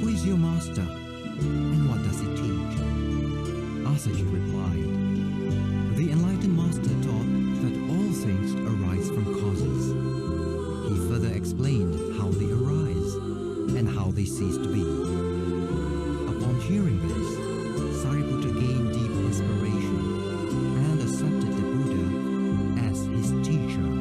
Who is your master, and what does he teach? Asaji replied, the enlightened master taught that all things arise from causes. He further explained how they arise and how they cease to be. Upon hearing this, Sariputta gained deep inspiration and accepted the Buddha as his teacher.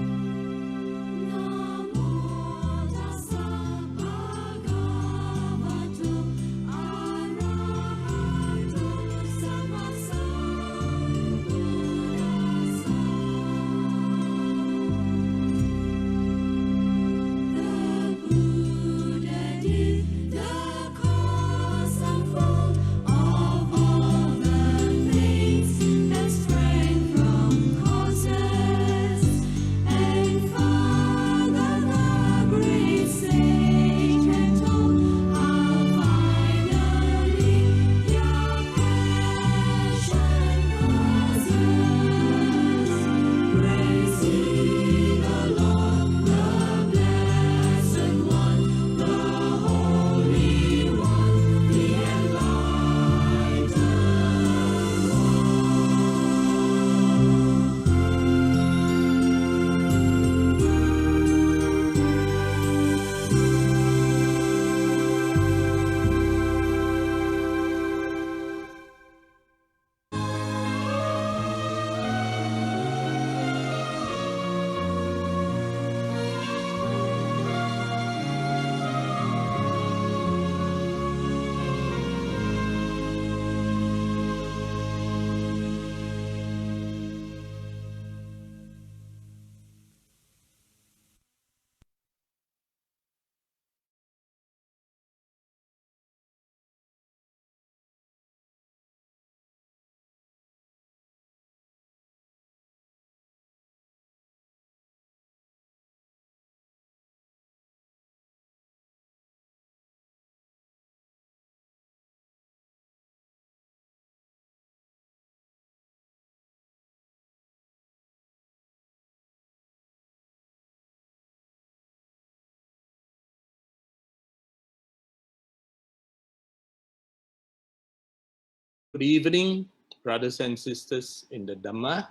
Good evening, brothers and sisters in the Dhamma,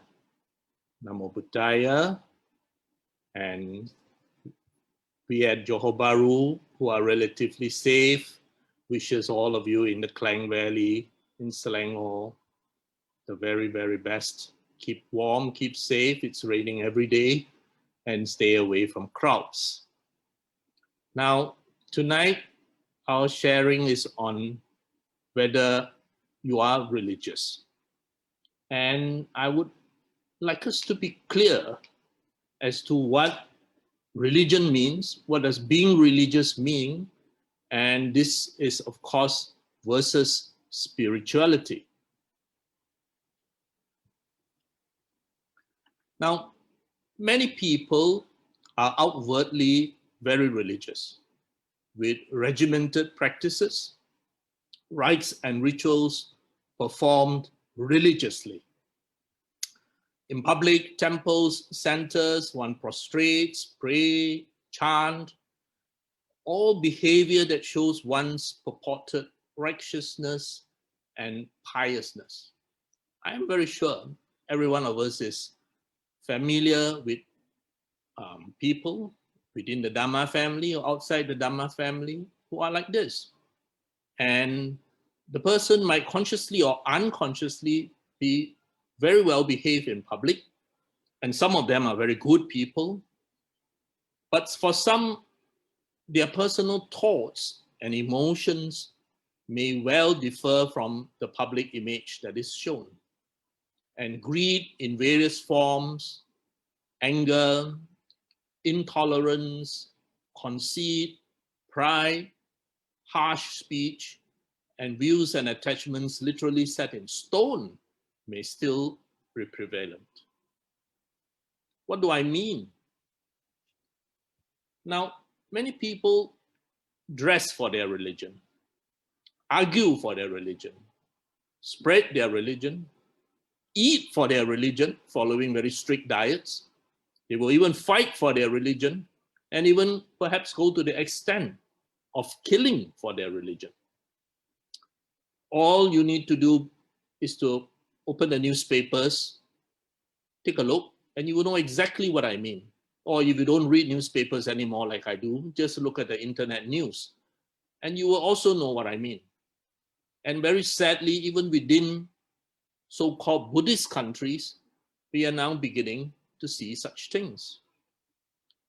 Namo Buddhaya, and we at Johor Bahru, who are relatively safe, wishes all of you in the Klang Valley, in Selangor, the very, very best. Keep warm, keep safe, it's raining every day, and stay away from crowds. Now, tonight, our sharing is on whether you are religious. And I would like us to be clear as to what religion means, what does being religious mean, and this is, of course, versus spirituality. Now, many people are outwardly very religious, with regimented practices, rites and rituals performed religiously. In public temples, centers, one prostrates, pray, chant, all behavior that shows one's purported righteousness and piousness. I am very sure every one of us is familiar with people within the Dhamma family or outside the Dhamma family who are like this. And the person might consciously or unconsciously be very well behaved in public, and some of them are very good people. But for some, their personal thoughts and emotions may well differ from the public image that is shown. And greed in various forms, anger, intolerance, conceit, pride, harsh speech, and views and attachments literally set in stone may still be prevalent. What do I mean? Now, many people dress for their religion, argue for their religion, spread their religion, eat for their religion, following very strict diets. They will even fight for their religion, and even perhaps go to the extent of killing for their religion. All you need to do is to open the newspapers, take a look, and you will know exactly what I mean. Or if you don't read newspapers anymore like I do, just look at the internet news, and you will also know what I mean. And very sadly, even within so-called Buddhist countries, we are now beginning to see such things.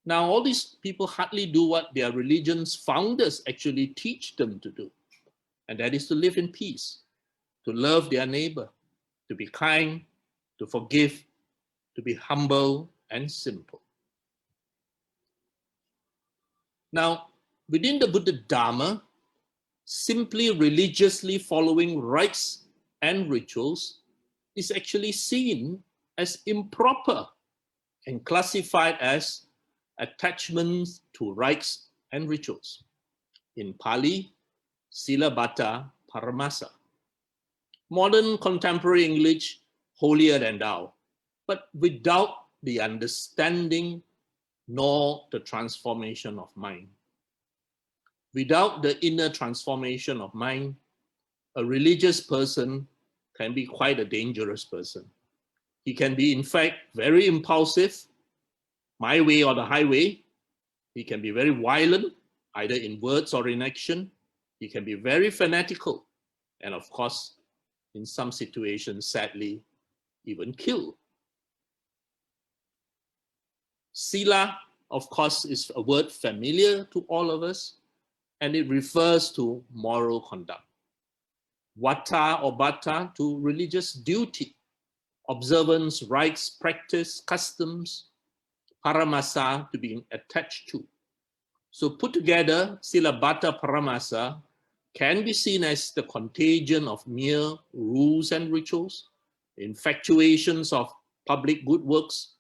Now, all these people hardly do what their religion's founders actually teach them to do, and that is to live in peace, to love their neighbor, to be kind, to forgive, to be humble and simple. Now, within the Buddha Dhamma, simply religiously following rites and rituals is actually seen as improper and classified as attachments to rites and rituals. In Pali, Sila Bata Paramasa. Modern contemporary English, holier than thou, but without the understanding nor the transformation of mind. Without the inner transformation of mind, a religious person can be quite a dangerous person. He can be, in fact, very impulsive, my way or the highway. He can be very violent, either in words or in action. He can be very fanatical, and of course, in some situations, sadly, even kill. Sila, of course, is a word familiar to all of us, and it refers to moral conduct. Vata or bata to religious duty, observance, rites, practice, customs. Paramasa to being attached to. So put together, Sila Bata Paramasa can be seen as the contagion of mere rules and rituals, infatuations of public good works,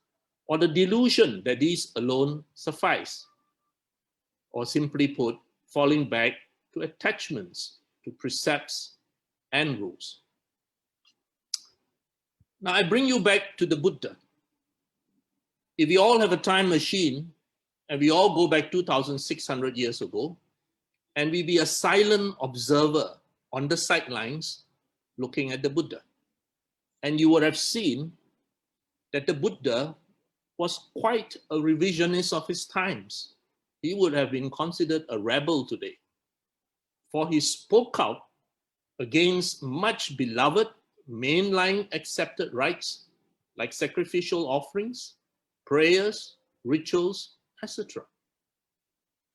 or the delusion that these alone suffice. Or simply put, falling back to attachments, to precepts and rules. Now I bring you back to the Buddha. If we all have a time machine and we all go back 2,600 years ago, and we be a silent observer on the sidelines looking at the Buddha, And you would have seen that the Buddha was quite a revisionist of his times. He would have been considered a rebel today, for he spoke out against much beloved, mainline accepted rites like sacrificial offerings, prayers, rituals, etc.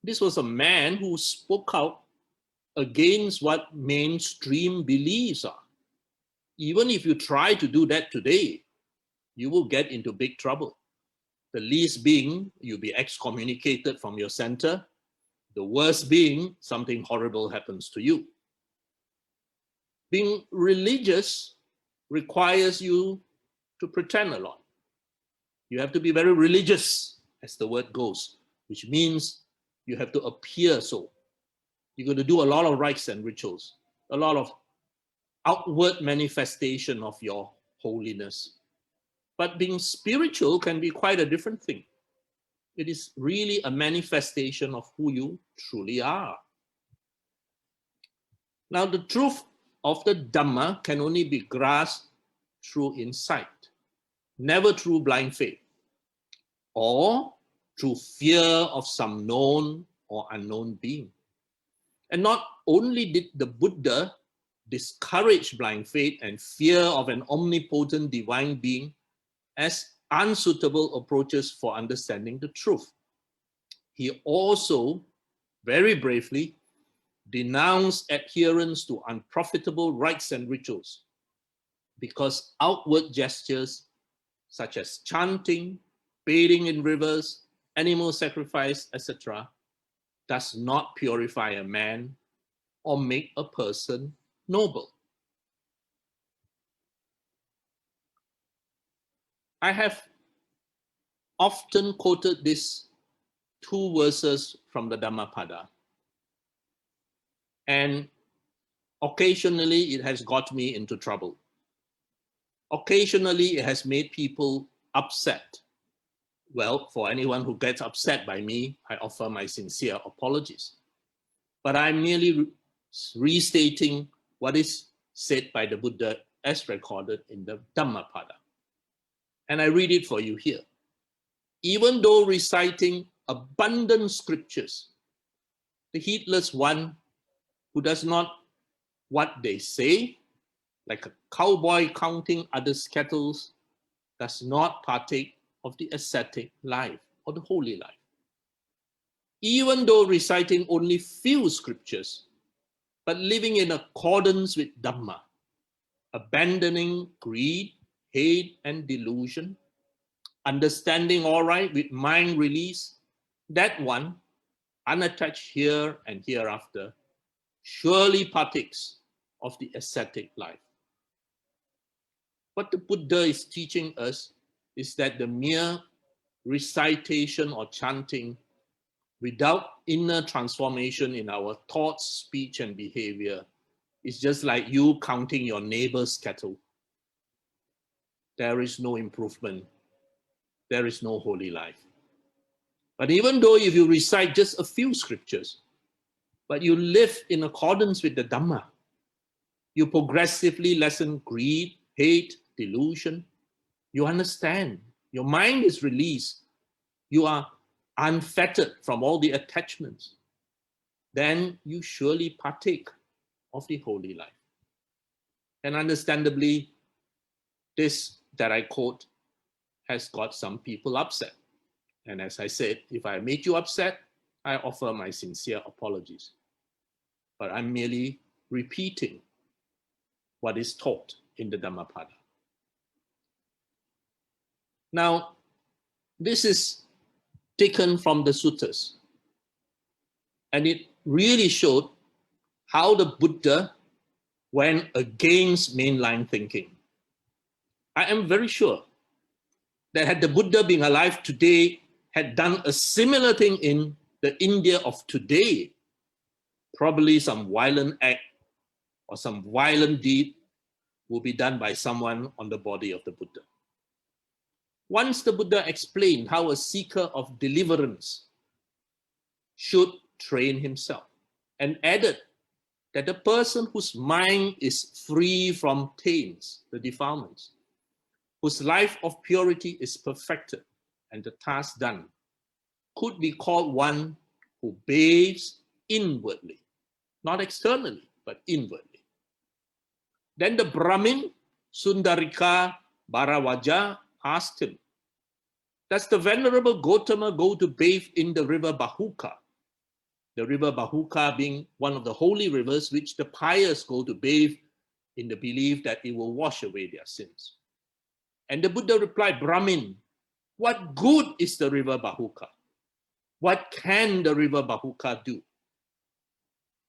This was a man who spoke out against what mainstream beliefs are. Even if you try to do that today, you will get into big trouble. The least being, you'll be excommunicated from your center. The worst being, something horrible happens to you. Being religious requires you to pretend a lot. You have to be very religious, as the word goes, which means you have to appear so. You're going to do a lot of rites and rituals, a lot of outward manifestation of your holiness. But being spiritual can be quite a different thing. It is really a manifestation of who you truly are. Now, the truth of the Dhamma can only be grasped through insight, never through blind faith, or through fear of some known or unknown being. And not only did the Buddha discourage blind faith and fear of an omnipotent divine being as unsuitable approaches for understanding the truth, he also very bravely denounced adherence to unprofitable rites and rituals, because outward gestures such as chanting, bathing in rivers, animal sacrifice, etc., does not purify a man or make a person noble. I have often quoted these two verses from the Dhammapada, and occasionally it has got me into trouble. Occasionally it has made people upset. Well, for anyone who gets upset by me, I offer my sincere apologies. But I'm merely restating what is said by the Buddha as recorded in the Dhammapada. And I read it for you here. Even though reciting abundant scriptures, the heedless one who does not what they say, like a cowboy counting others' cattle, does not partake of the ascetic life or the holy life. Even though reciting only few scriptures, but living in accordance with Dhamma, abandoning greed, hate, and delusion, understanding all right with mind release, that one, unattached here and hereafter, surely partakes of the ascetic life. What the Buddha is teaching us is that the mere recitation or chanting without inner transformation in our thoughts, speech, and behavior is just like you counting your neighbor's cattle. There is no improvement. There is no holy life. But even though if you recite just a few scriptures, but you live in accordance with the Dhamma, you progressively lessen greed, hate, delusion. You understand. Your mind is released. You are unfettered from all the attachments. Then you surely partake of the holy life. And understandably, this that I quote has got some people upset. And as I said, if I made you upset, I offer my sincere apologies. But I'm merely repeating what is taught in the Dhammapada. Now, this is taken from the suttas, and it really showed how the Buddha went against mainline thinking. I am very sure that had the Buddha been alive today, had done a similar thing in the India of today, probably some violent act or some violent deed will be done by someone on the body of the Buddha. Once the Buddha explained how a seeker of deliverance should train himself, and added that the person whose mind is free from taints, the defilements, whose life of purity is perfected and the task done, could be called one who bathes inwardly, not externally, but inwardly. Then the Brahmin, Sundarika Bharawaja, asked him, does the venerable Gautama go to bathe in the river Bahuka? The river Bahuka being one of the holy rivers which the pious go to bathe in the belief that it will wash away their sins. And the Buddha replied, Brahmin, what good is the river Bahuka? What can the river Bahuka do?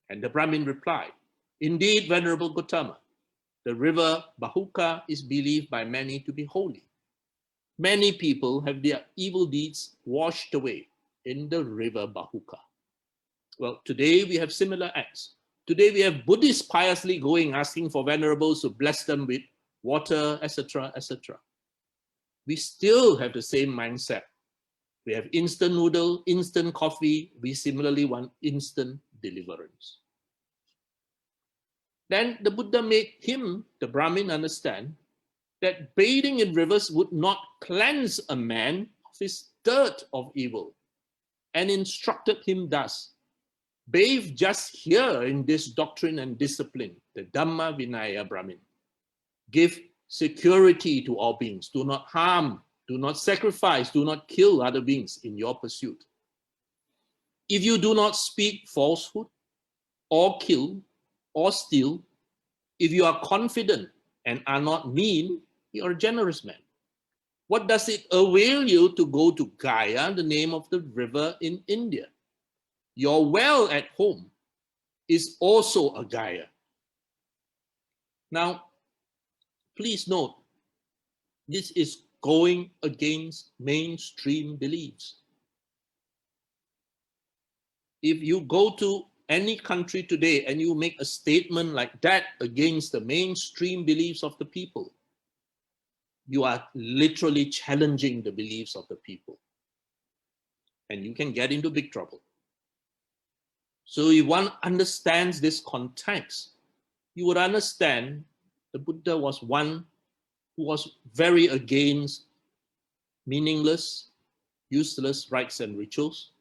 And the Brahmin replied, indeed, Venerable Gautama, the river Bahuka is believed by many to be holy. Many people have their evil deeds washed away in the river Bahuka. Well, today we have similar acts. Today we have Buddhists piously going, asking for venerables to bless them with water, etc., etc. We still have the same mindset. We have instant noodle, instant coffee. We similarly want instant deliverance. Then the Buddha made him, the Brahmin, understand that bathing in rivers would not cleanse a man of his dirt of evil, and instructed him thus, bathe just here in this doctrine and discipline, the Dhamma Vinaya Brahmin. Give security to all beings. Do not harm, do not sacrifice, do not kill other beings in your pursuit. If you do not speak falsehood, or kill, or steal, if you are confident and are not mean, you are a generous man. What does it avail you to go to Gaya, the name of the river in India? Your well at home is also a Gaya. Now, please note, this is going against mainstream beliefs. If you go to any country today and you make a statement like that against the mainstream beliefs of the people, you are literally challenging the beliefs of the people. And you can get into big trouble. So if one understands this context, you would understand the Buddha was one who was very against meaningless, useless rites and rituals.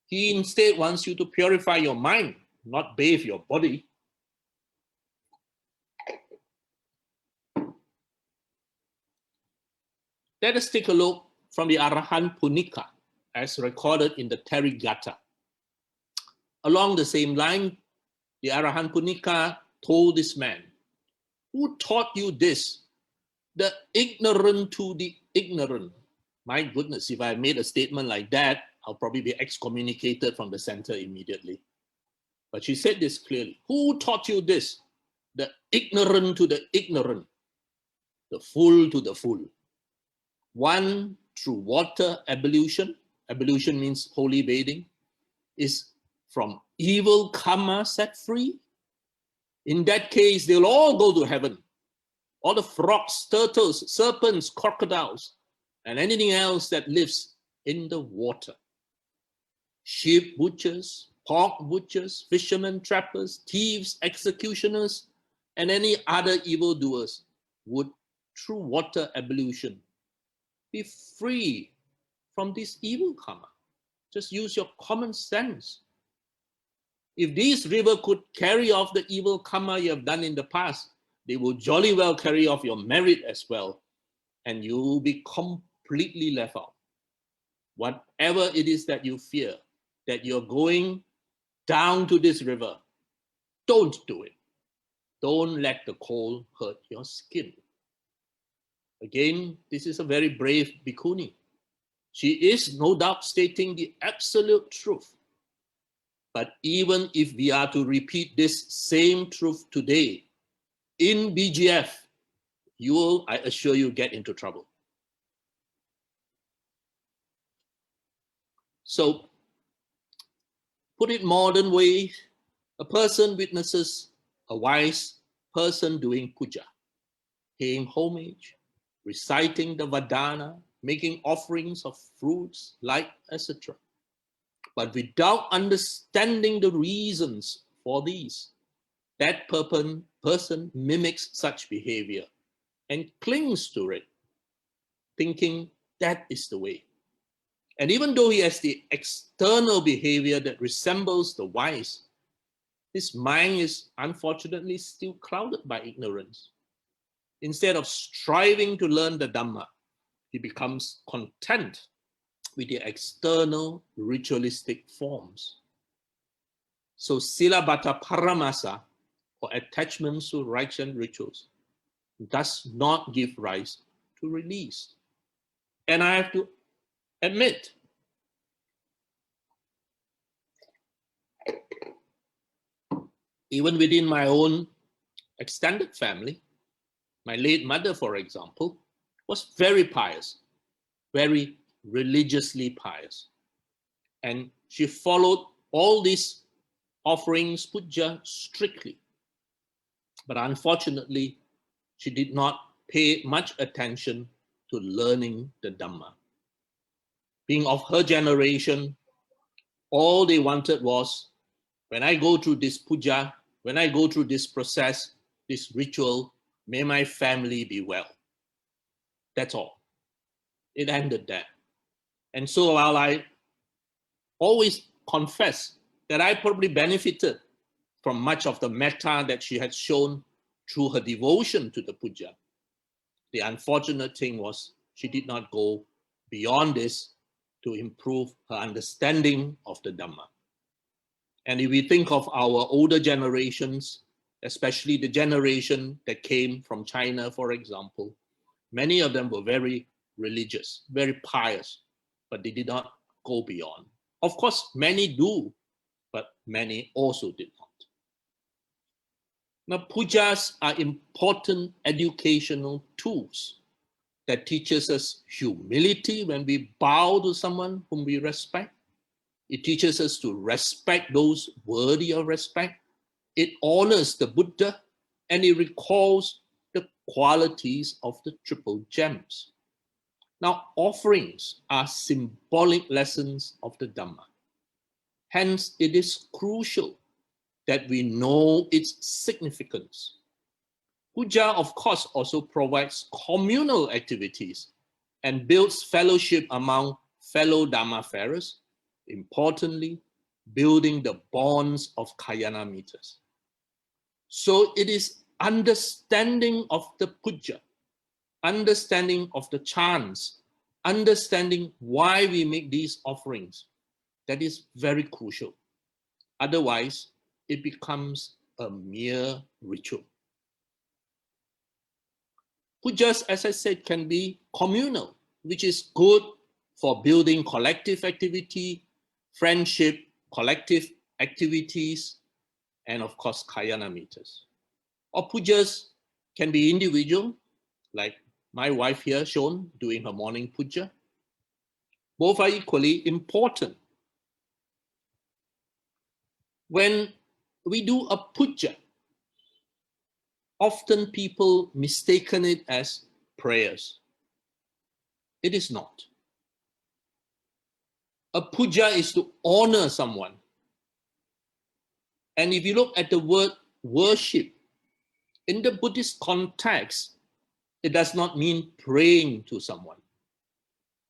He instead wants you to purify your mind, not bathe your body. Let us take a look from the Arahant Punika as recorded in the Therigatha. Along the same line, the Arahant Punika told this man, who taught you this? The ignorant to the ignorant. My goodness, if I made a statement like that, I'll probably be excommunicated from the center immediately. But she said this clearly. Who taught you this? The ignorant to the ignorant, the fool to the fool. One, through water ablution, ablution means holy bathing, is from evil karma set free. In that case, they'll all go to heaven. All the frogs, turtles, serpents, crocodiles, and anything else that lives in the water. Sheep butchers, pork butchers, fishermen, trappers, thieves, executioners, and any other evildoers would, through water ablution, be free from this evil karma. Just use your common sense. If this river could carry off the evil karma you have done in the past, they will jolly well carry off your merit as well, and you will be completely left out. Whatever it is that you fear, that you're going down to this river, don't do it. Don't let the cold hurt your skin. Again, this is a very brave bhikkhuni. She is no doubt stating the absolute truth. But even if we are to repeat this same truth today, in BGF, you will, I assure you, get into trouble. So, put it modern way, a person witnesses a wise person doing puja, paying homage, reciting the Vadana, making offerings of fruits, light, etc. But without understanding the reasons for these, that person mimics such behavior and clings to it, thinking that is the way. And even though he has the external behavior that resembles the wise, his mind is unfortunately still clouded by ignorance. Instead of striving to learn the Dhamma, he becomes content with the external ritualistic forms. So silabata paramasa, or attachments to rites and rituals, does not give rise to release. And I have to admit, even within my own extended family, my late mother, for example, was very pious, very religiously pious. And she followed all these offerings, puja, strictly. But unfortunately, she did not pay much attention to learning the Dhamma. Being of her generation, all they wanted was, when I go through this puja, when I go through this process, this ritual, may my family be well. That's all. It ended there. And so while I always confess that I probably benefited from much of the metta that she had shown through her devotion to the puja, the unfortunate thing was she did not go beyond this to improve her understanding of the Dhamma. And if we think of our older generations, especially the generation that came from China, for example, many of them were very religious, very pious, but they did not go beyond. Of course, many do, but many also did not. Now, pujas are important educational tools that teaches us humility when we bow to someone whom we respect. It teaches us to respect those worthy of respect. It honors the Buddha, and it recalls the qualities of the triple gems. Now, offerings are symbolic lessons of the Dhamma. Hence, it is crucial that we know its significance. Puja, of course, also provides communal activities and builds fellowship among fellow Dhammafarers, importantly, building the bonds of Kayanamitas. So it is understanding of the puja, understanding of the chants, understanding why we make these offerings, that is very crucial. Otherwise, it becomes a mere ritual. Pujas, as I said, can be communal, which is good for building collective activity, friendship, collective activities, and of course, Kayanamitas. Or pujas can be individual, like my wife here shown doing her morning puja. Both are equally important. When we do a puja, often people mistaken it as prayers. It is not. A puja is to honor someone. And if you look at the word worship, in the Buddhist context, it does not mean praying to someone.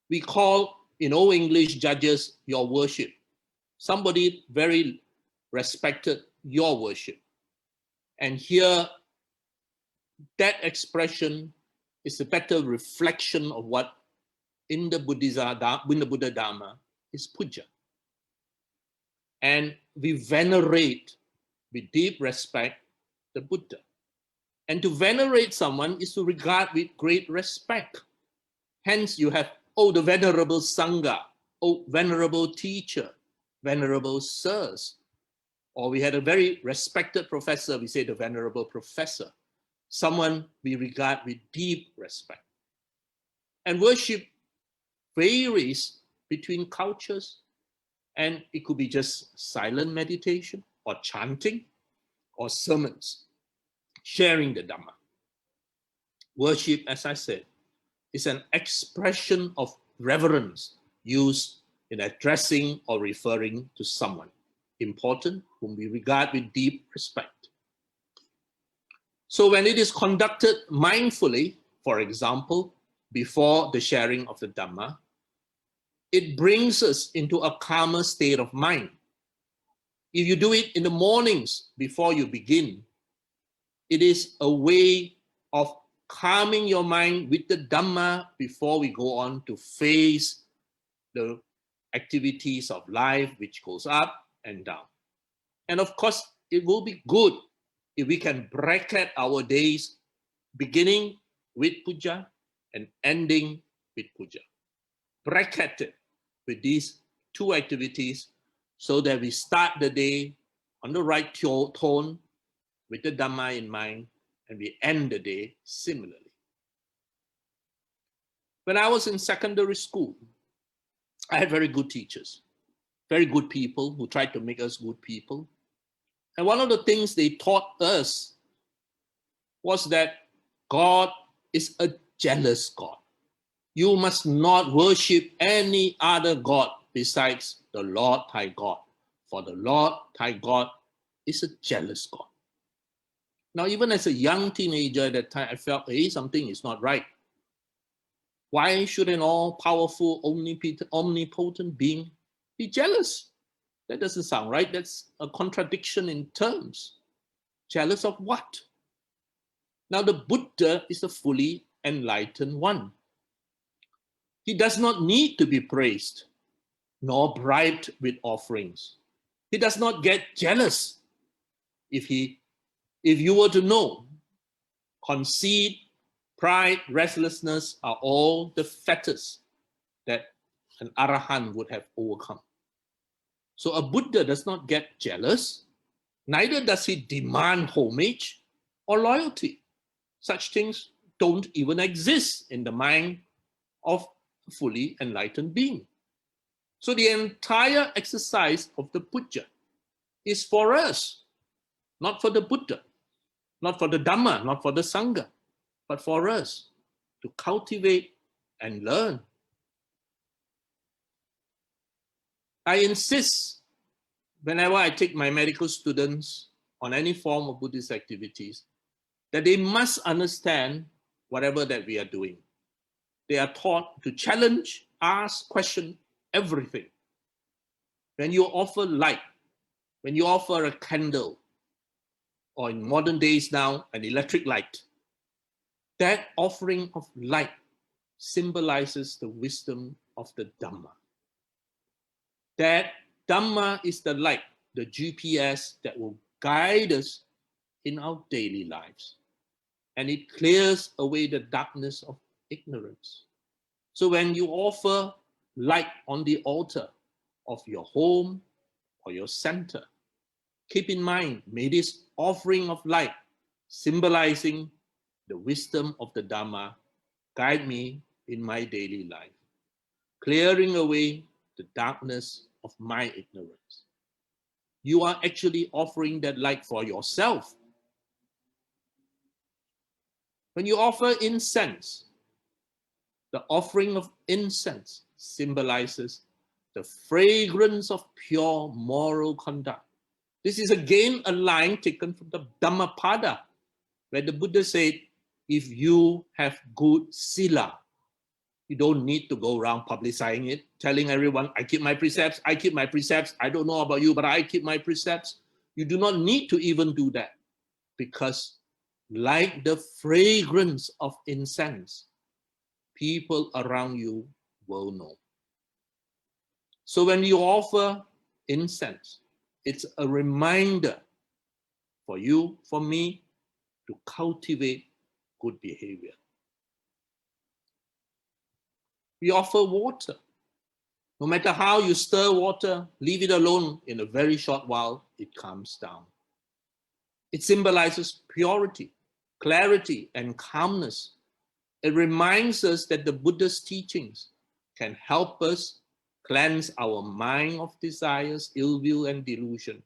We call, in Old English, judges your worship. Somebody very respected, your worship. And here, that expression is a better reflection of what in the Buddha Dhamma is puja. And we venerate with deep respect the Buddha. And to venerate someone is to regard with great respect. Hence you have, oh, the venerable Sangha, oh, venerable teacher, venerable sirs. Or we had a very respected professor, we say the venerable professor. Someone we regard with deep respect. And worship varies between cultures, and it could be just silent meditation or chanting or sermons, sharing the Dhamma. Worship, as I said, is an expression of reverence used in addressing or referring to someone important whom we regard with deep respect. So when it is conducted mindfully, for example, before the sharing of the Dhamma, it brings us into a calmer state of mind. If you do it in the mornings before you begin, it is a way of calming your mind with the Dhamma before we go on to face the activities of life which goes up and down. And of course, it will be good if we can bracket our days beginning with puja and ending with puja. Bracket it with these two activities so that we start the day on the right tone with the Dhamma in mind, and we end the day similarly. When I was in secondary school, I had very good teachers, very good people who tried to make us good people. And one of the things they taught us was that God is a jealous God. You must not worship any other God besides the Lord thy God, for the Lord thy God is a jealous God. Now, even as a young teenager at that time, I felt, hey, something is not right. Why should an all-powerful, omnipotent being be jealous? That doesn't sound right. That's a contradiction in terms. Jealous of what? Now, the Buddha is a fully enlightened one. He does not need to be praised, nor bribed with offerings. He does not get jealous. If you were to know, conceit, pride, restlessness are all the fetters that an arahant would have overcome. So a Buddha does not get jealous, neither does he demand homage or loyalty. Such things don't even exist in the mind of a fully enlightened being. So the entire exercise of the puja is for us, not for the Buddha, not for the Dhamma, not for the Sangha, but for us to cultivate and learn. I insist whenever I take my medical students on any form of Buddhist activities that they must understand whatever that we are doing. They are taught to challenge, ask, question everything. When you offer light, when you offer a candle, or in modern days now, an electric light, that offering of light symbolizes the wisdom of the Dhamma. That Dhamma is the light, the GPS that will guide us in our daily lives. And it clears away the darkness of ignorance. So when you offer light on the altar of your home or your center, keep in mind, may this offering of light, symbolizing the wisdom of the Dhamma, guide me in my daily life, clearing away the darkness of my ignorance. You are actually offering that light for yourself. When you offer incense, the offering of incense symbolizes the fragrance of pure moral conduct. This is again a line taken from the Dhammapada, where the Buddha said, if you have good sila, you don't need to go around publicizing it, telling everyone, I keep my precepts, I keep my precepts. I don't know about you, but I keep my precepts. You do not need to even do that, because like the fragrance of incense, people around you will know. So when you offer incense, it's a reminder for you, for me, to cultivate good behavior. We offer water. No matter how you stir water, leave it alone, in a very short while, it calms down. It symbolizes purity, clarity, and calmness. It reminds us that the Buddha's teachings can help us cleanse our mind of desires, ill will, and delusion,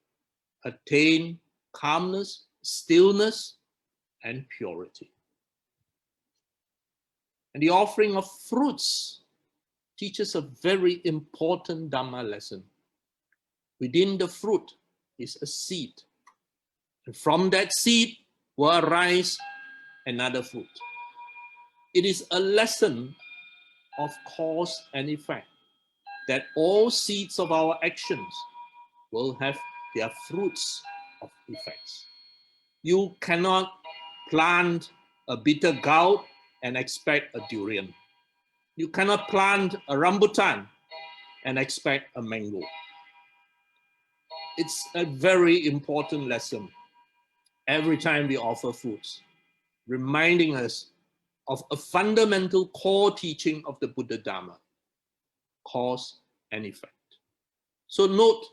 attain calmness, stillness, and purity. And the offering of fruits teaches a very important Dhamma lesson. Within the fruit is a seed. And from that seed will arise another fruit. It is a lesson of cause and effect, that all seeds of our actions will have their fruits of effects. You cannot plant a bitter gourd and expect a durian. You cannot plant a rambutan and expect a mango. It's a very important lesson every time we offer fruits, reminding us of a fundamental core teaching of the Buddha Dhamma, cause and effect. So note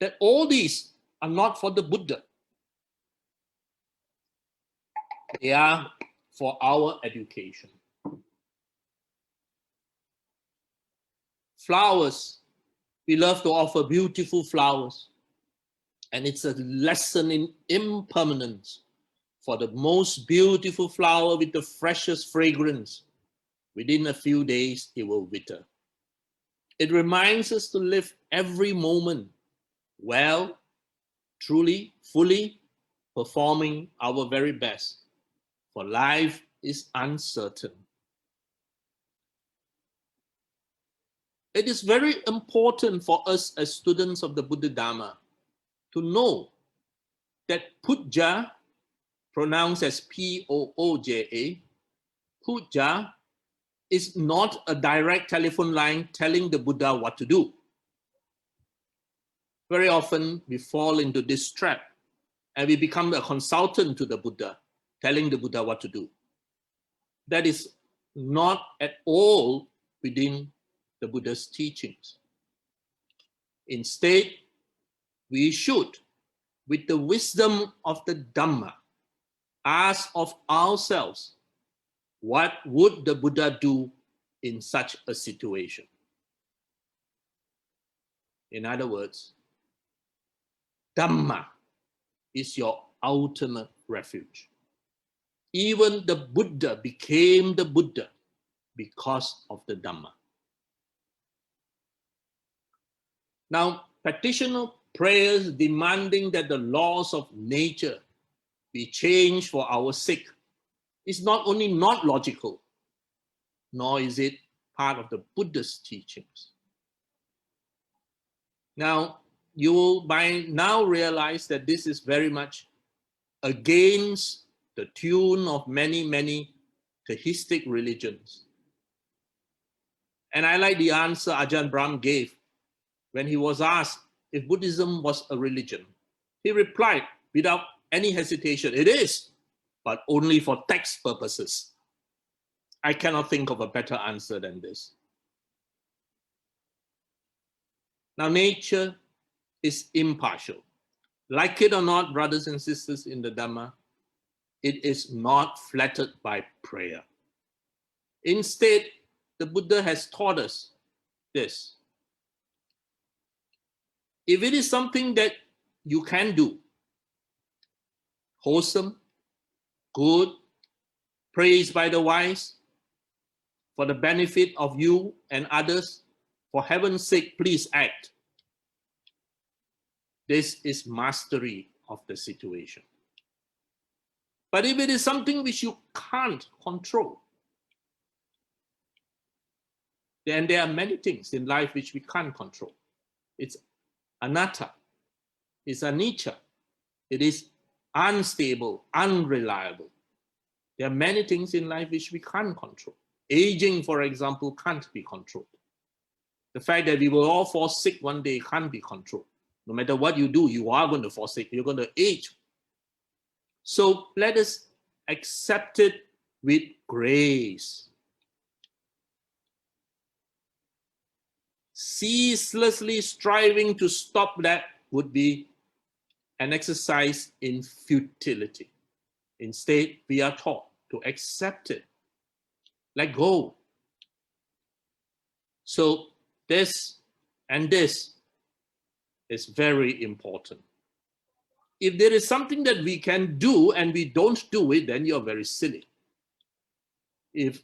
that all these are not for the Buddha. They are for our education. Flowers, we love to offer beautiful flowers. And it's a lesson in impermanence. For the most beautiful flower with the freshest fragrance, within a few days, it will wither. It reminds us to live every moment well, truly, fully, performing our very best. For life is uncertain. It is very important for us as students of the Buddha Dhamma to know that puja, pronounced as P-O-O-J-A, puja is not a direct telephone line telling the Buddha what to do. Very often we fall into this trap and we become a consultant to the Buddha, telling the Buddha what to do. That is not at all within the Buddha's teachings. Instead, we should, with the wisdom of the Dhamma, ask of ourselves, what would the Buddha do in such a situation? In other words, Dhamma is your ultimate refuge. Even the Buddha became the Buddha because of the Dhamma. Now, practitioner prayers demanding that the laws of nature be changed for our sake is not only not logical, nor is it part of the Buddha's teachings. Now, you will by now realize that this is very much against the tune of many theistic religions. And I like the answer Ajahn Brahm gave when he was asked if Buddhism was a religion. He replied without any hesitation, it is, but only for tax purposes. I cannot think of a better answer than this. Now, nature is impartial. Like it or not, brothers and sisters in the Dhamma, it is not flattered by prayer. Instead, the Buddha has taught us this. If it is something that you can do, wholesome, good, praised by the wise, for the benefit of you and others, for heaven's sake, please act. This is mastery of the situation. But if it is something which you can't control, then there are many things in life which we can't control. It's anatta, it's anicca, it is unstable, unreliable. There are many things in life which we can't control. Aging, for example, can't be controlled. The fact that we will all fall sick one day can't be controlled. No matter what you do, you are going to fall sick, you're going to age. So let us accept it with grace. Ceaselessly striving to stop that would be an exercise in futility. Instead, we are taught to accept it, let go. So this and this is very important. If there is something that we can do and we don't do it, then you're very silly. If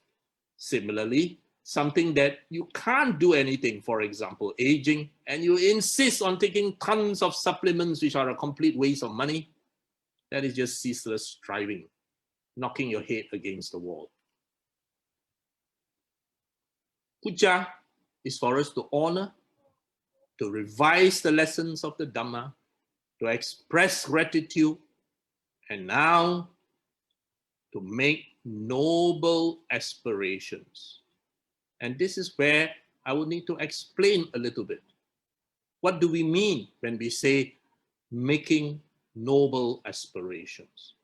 similarly, something that you can't do anything, for example, aging, and you insist on taking tons of supplements which are a complete waste of money, That is just ceaseless striving, knocking your head against the wall. Puja is for us to honor, to revise the lessons of the Dhamma, to express gratitude, and now to make noble aspirations. And this is where I would need to explain a little bit. What do we mean when we say making noble aspirations?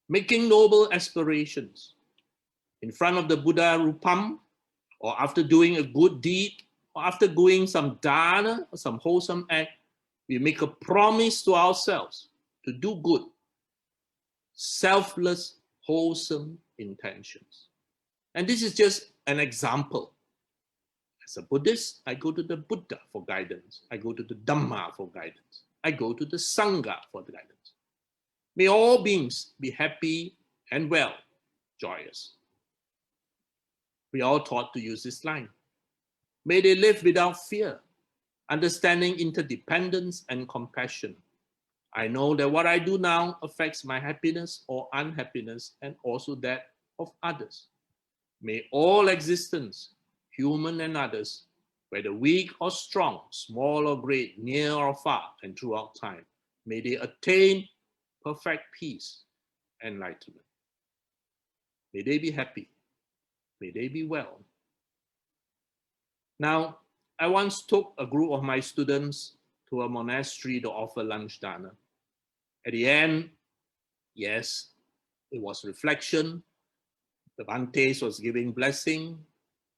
Making noble aspirations in front of the Buddha Rupam, or after doing a good deed, or after doing some dana, or some wholesome act, we make a promise to ourselves to do good, selfless, wholesome intentions. And this is just an example. As a Buddhist, I go to the Buddha for guidance. I go to the Dhamma for guidance. I go to the Sangha for guidance. May all beings be happy and well, joyous. We are all taught to use this line. May they live without fear, understanding interdependence and compassion. I know that what I do now affects my happiness or unhappiness and also that of others. May all existence, human and others, whether weak or strong, small or great, near or far, and throughout time, may they attain perfect peace and enlightenment. May they be happy. May they be well. Now, I once took a group of my students to a monastery to offer lunch dana. At the end, yes, it was reflection. The Bhantes was giving blessing.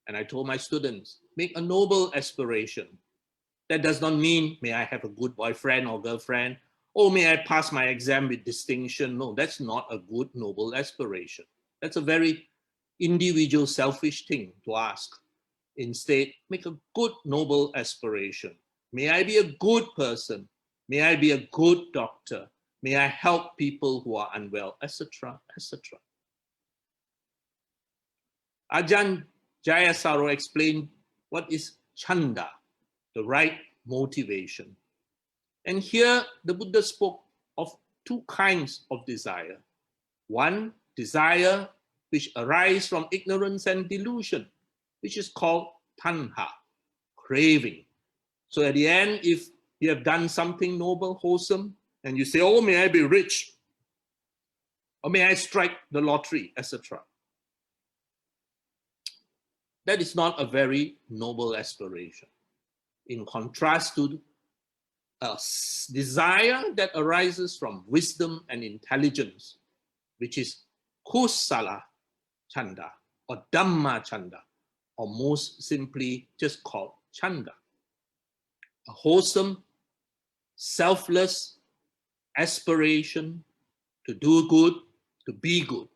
And I told my students, make a noble aspiration. That does not mean, may I have a good boyfriend or girlfriend, or may I pass my exam with distinction. No, that's not a good, noble aspiration. That's a very individual, selfish thing to ask. Instead, make a good, noble aspiration. May I be a good person. May I be a good doctor. May I help people who are unwell, etc., etc. Ajahn Jayasaro explained what is chanda, the right motivation. And here the Buddha spoke of two kinds of desire. One, desire which arises from ignorance and delusion, which is called tanha, craving. So at the end, if you have done something noble, wholesome, and you say, oh, may I be rich, or may I strike the lottery, etc. That is not a very noble aspiration. In contrast to a desire that arises from wisdom and intelligence, which is kusala chanda or Dhamma chanda, or most simply just called chanda. A wholesome, selfless aspiration to do good, to be good.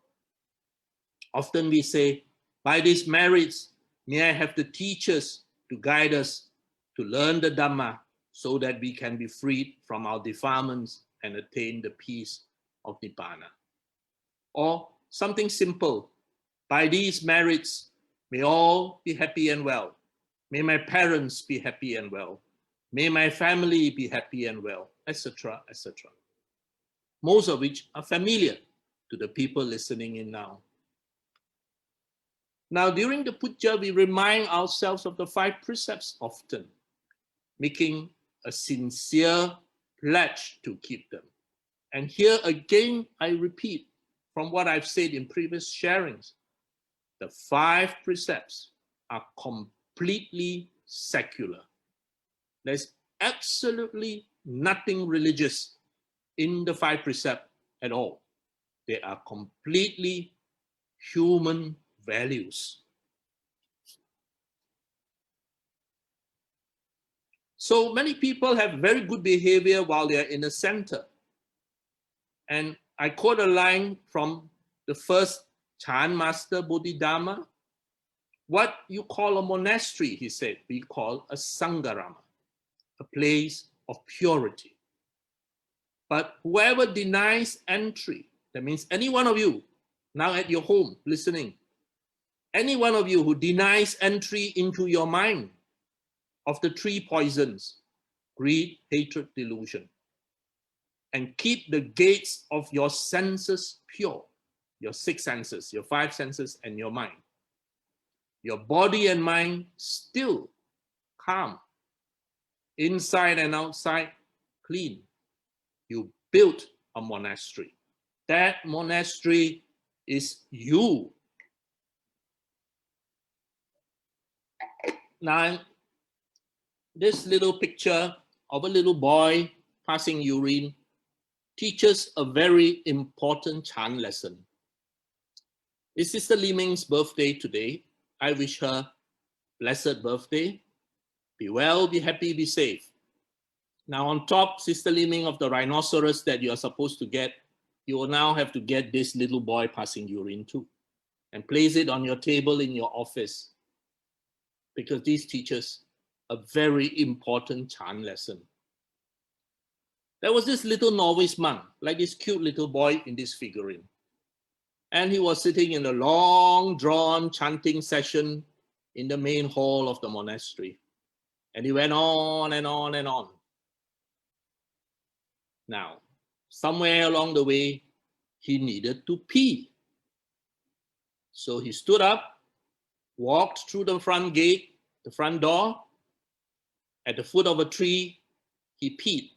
Often we say, by these merits, may I have the teachers to guide us to learn the Dhamma so that we can be freed from our defilements and attain the peace of Nibbana. Or something simple, by these merits, may all be happy and well. May my parents be happy and well. May my family be happy and well, etc., etc. Most of which are familiar to the people listening in now. Now, during the puja, we remind ourselves of the 5 precepts often, making a sincere pledge to keep them. And here again, I repeat from what I've said in previous sharings, the 5 precepts are completely secular. There's absolutely nothing religious in the 5 precepts at all. They are completely human values. So many people have very good behavior while they are in the center. And I quote a line from the first Chan Master Bodhidharma. What you call a monastery, he said, we call a Sangharama, a place of purity. But whoever denies entry, that means any one of you now at your home listening, any one of you who denies entry into your mind of the 3 poisons, greed, hatred, delusion. And keep the gates of your senses pure, your 6 senses, your 5 senses, and your mind. Your body and mind still calm, inside and outside clean. You built a monastery. That monastery is you. Now, this little picture of a little boy passing urine teaches a very important Chan lesson. It's Sister Li Ming's birthday today. I wish her blessed birthday. Be well, be happy, be safe. Now on top, Sister Li Ming, of the rhinoceros that you are supposed to get, you will now have to get this little boy passing urine too, and place it on your table in your office, because this teaches a very important Chan lesson. There was this little novice monk, like this cute little boy in this figurine. And he was sitting in a long drawn chanting session in the main hall of the monastery. And he went on and on and on. Now, somewhere along the way, he needed to pee. So he stood up, walked through the front gate, the front door. At the foot of a tree, he peed.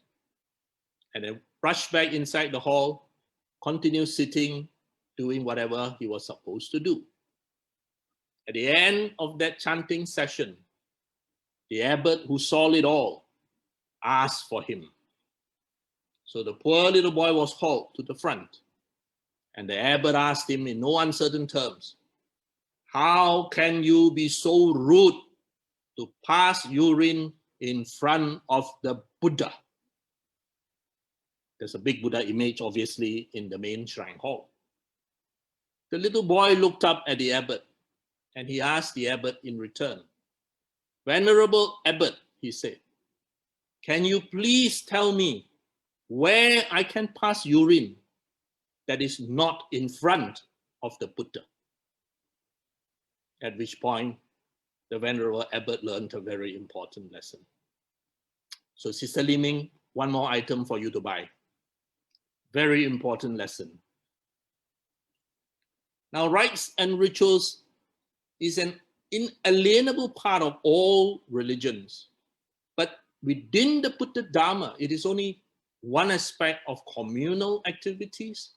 And then rushed back inside the hall, continued sitting, doing whatever he was supposed to do. At the end of that chanting session, the abbot, who saw it all, asked for him. So the poor little boy was hauled to the front, and the abbot asked him in no uncertain terms, "How can you be so rude to pass urine in front of the Buddha?" There's a big Buddha image, obviously, in the main shrine hall. The little boy looked up at the abbot, and he asked the abbot in return, "Venerable abbot," he said, "can you please tell me where I can pass urine that is not in front of the Buddha?" At which point, the Venerable abbot learned a very important lesson. So Sister Li Ming, one more item for you to buy. Very important lesson. Now, rites and rituals is an inalienable part of all religions. But within the Buddha Dhamma, it is only one aspect of communal activities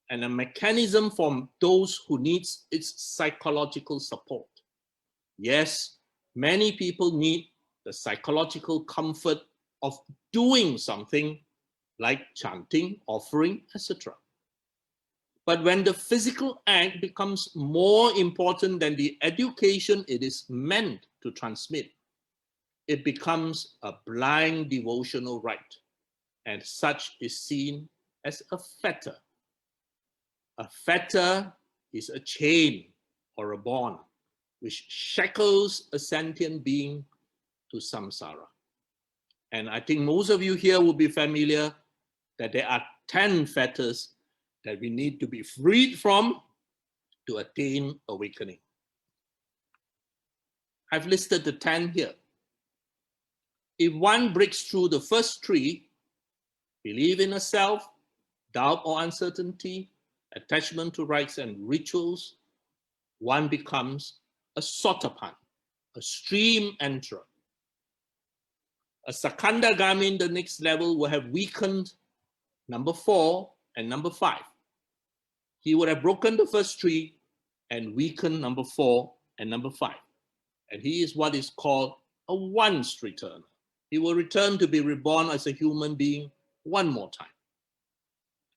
and a mechanism for those who need its psychological support. Yes, many people need the psychological comfort of doing something like chanting, offering, etc. But when the physical act becomes more important than the education it is meant to transmit, it becomes a blind devotional rite, and such is seen as a fetter. A fetter is a chain or a bond which shackles a sentient being to samsara. And I think most of you here will be familiar that there are 10 fetters that we need to be freed from to attain awakening. I've listed the 10 here. If one breaks through the first 3, belief in a self, doubt or uncertainty, attachment to rites and rituals, one becomes a sotapan, a stream enterer. A Sakandagami in the next level will have weakened number 4 and number 5. He would have broken the first 3 and weakened number 4 and number 5. And he is what is called a once returner. He will return to be reborn as a human being one more time.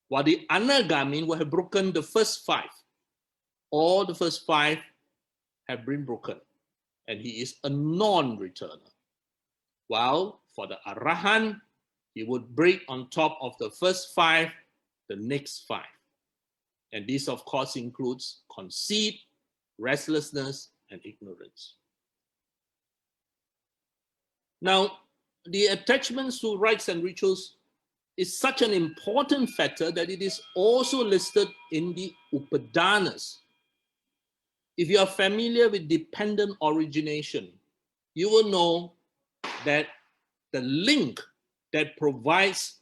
While the Anagami will have broken the first 5. All the first 5 have been broken, and he is a non-returner. While for the Arahant, he would break on top of the first 5, the next 5. And this, of course, includes conceit, restlessness, and ignorance. Now, the attachments to rites and rituals is such an important factor that it is also listed in the Upadanas. If you are familiar with dependent origination, you will know that the link that provides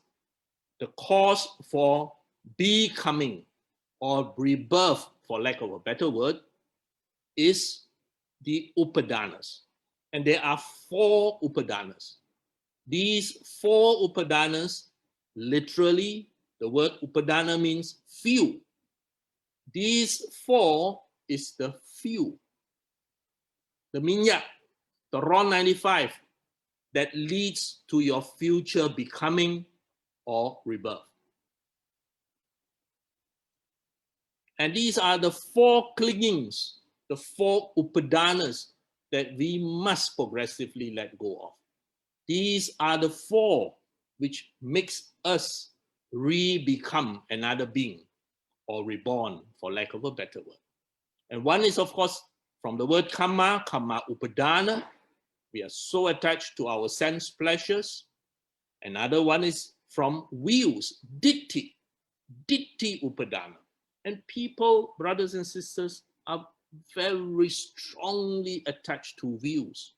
the cause for becoming or rebirth, for lack of a better word, is the upadanas. And there are 4 upadanas. These 4 upadanas, literally, the word upadana means few. These 4 is the few. The minyak, the raw 95, that leads to your future becoming or rebirth. And these are the 4 clingings, the 4 upadanas that we must progressively let go of. These are the 4 which makes us re-become another being or reborn, for lack of a better word. And one is, of course, from the word karma upadana. We are so attached to our sense pleasures. Another one is from views, ditti upadana. And people, brothers and sisters, are very strongly attached to views.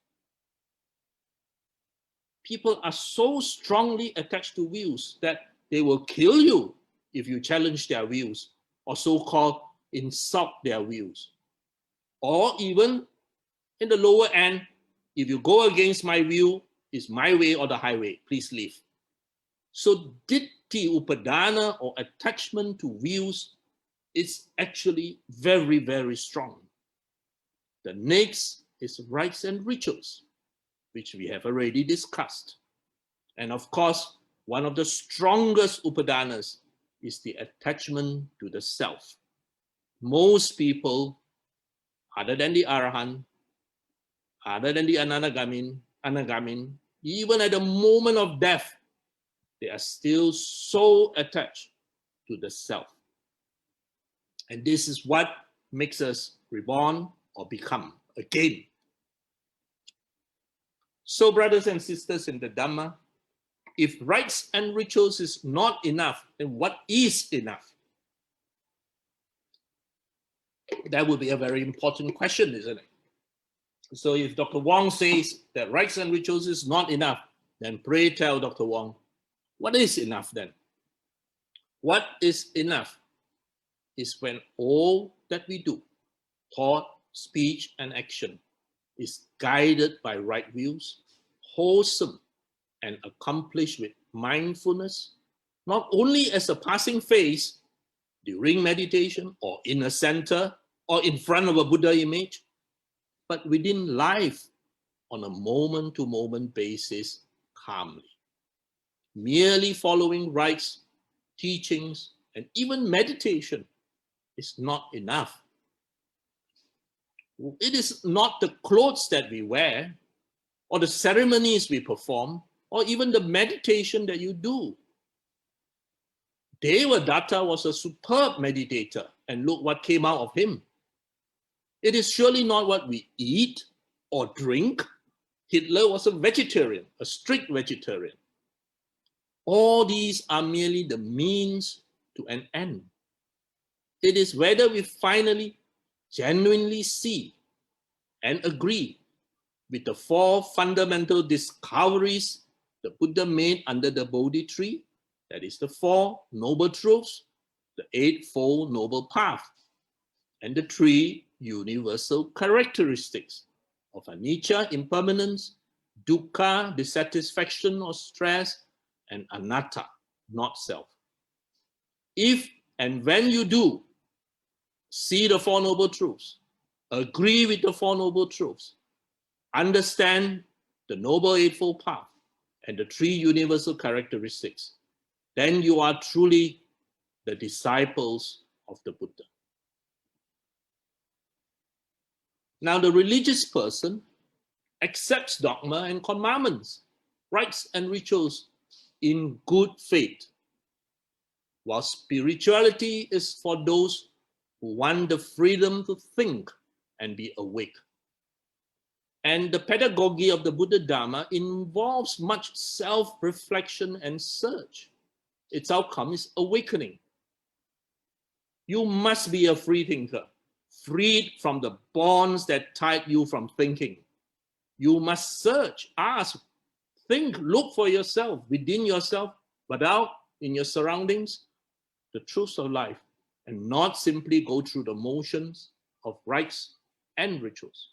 People are so strongly attached to views that they will kill you if you challenge their views or so-called insult their views. Or even in the lower end, if you go against my view, it's my way or the highway, please leave. So ditti upadana, or attachment to views, is actually very, very strong. The next is rites and rituals, which we have already discussed. And of course, one of the strongest upadanas is the attachment to the self. Most people, other than the Arahant, other than the Anagamin, even at the moment of death, they are still so attached to the self. And this is what makes us reborn or become again. So, brothers and sisters in the Dhamma, if rites and rituals is not enough, then what is enough? That would be a very important question, isn't it? So if Dr. Wong says that rites and rituals is not enough, then pray tell Dr. Wong, what is enough then? What is enough is when all that we do, thought, speech, and action, is guided by right views, wholesome, and accomplished with mindfulness, not only as a passing phase during meditation or in a center or in front of a Buddha image, but within life on a moment-to-moment basis calmly. Merely following rites, teachings, and even meditation is not enough. It is not the clothes that we wear, or the ceremonies we perform, or even the meditation that you do. Devadatta was a superb meditator, and look what came out of him. It is surely not what we eat or drink. Hitler was a vegetarian, a strict vegetarian. All these are merely the means to an end. It is whether we finally genuinely see and agree with the 4 fundamental discoveries the Buddha made under the Bodhi tree, that is the 4 noble truths, the 8-fold noble path, and the 3 universal characteristics of anicca, impermanence, dukkha, dissatisfaction or stress, and anatta, not self. If and when you do see the 4 noble truths, agree with the 4 noble truths, understand the noble eightfold path and the 3 universal characteristics, then you are truly the disciples of the Buddha. Now, the religious person accepts dogma and commandments, rites and rituals in good faith, while spirituality is for those who want the freedom to think and be awake. And the pedagogy of the Buddha Dhamma involves much self-reflection and search. Its outcome is awakening. You must be a free thinker, freed from the bonds that tied you from thinking. You must search, ask, Think, look for yourself, within yourself, but out in your surroundings, the truths of life, and not simply go through the motions of rites and rituals.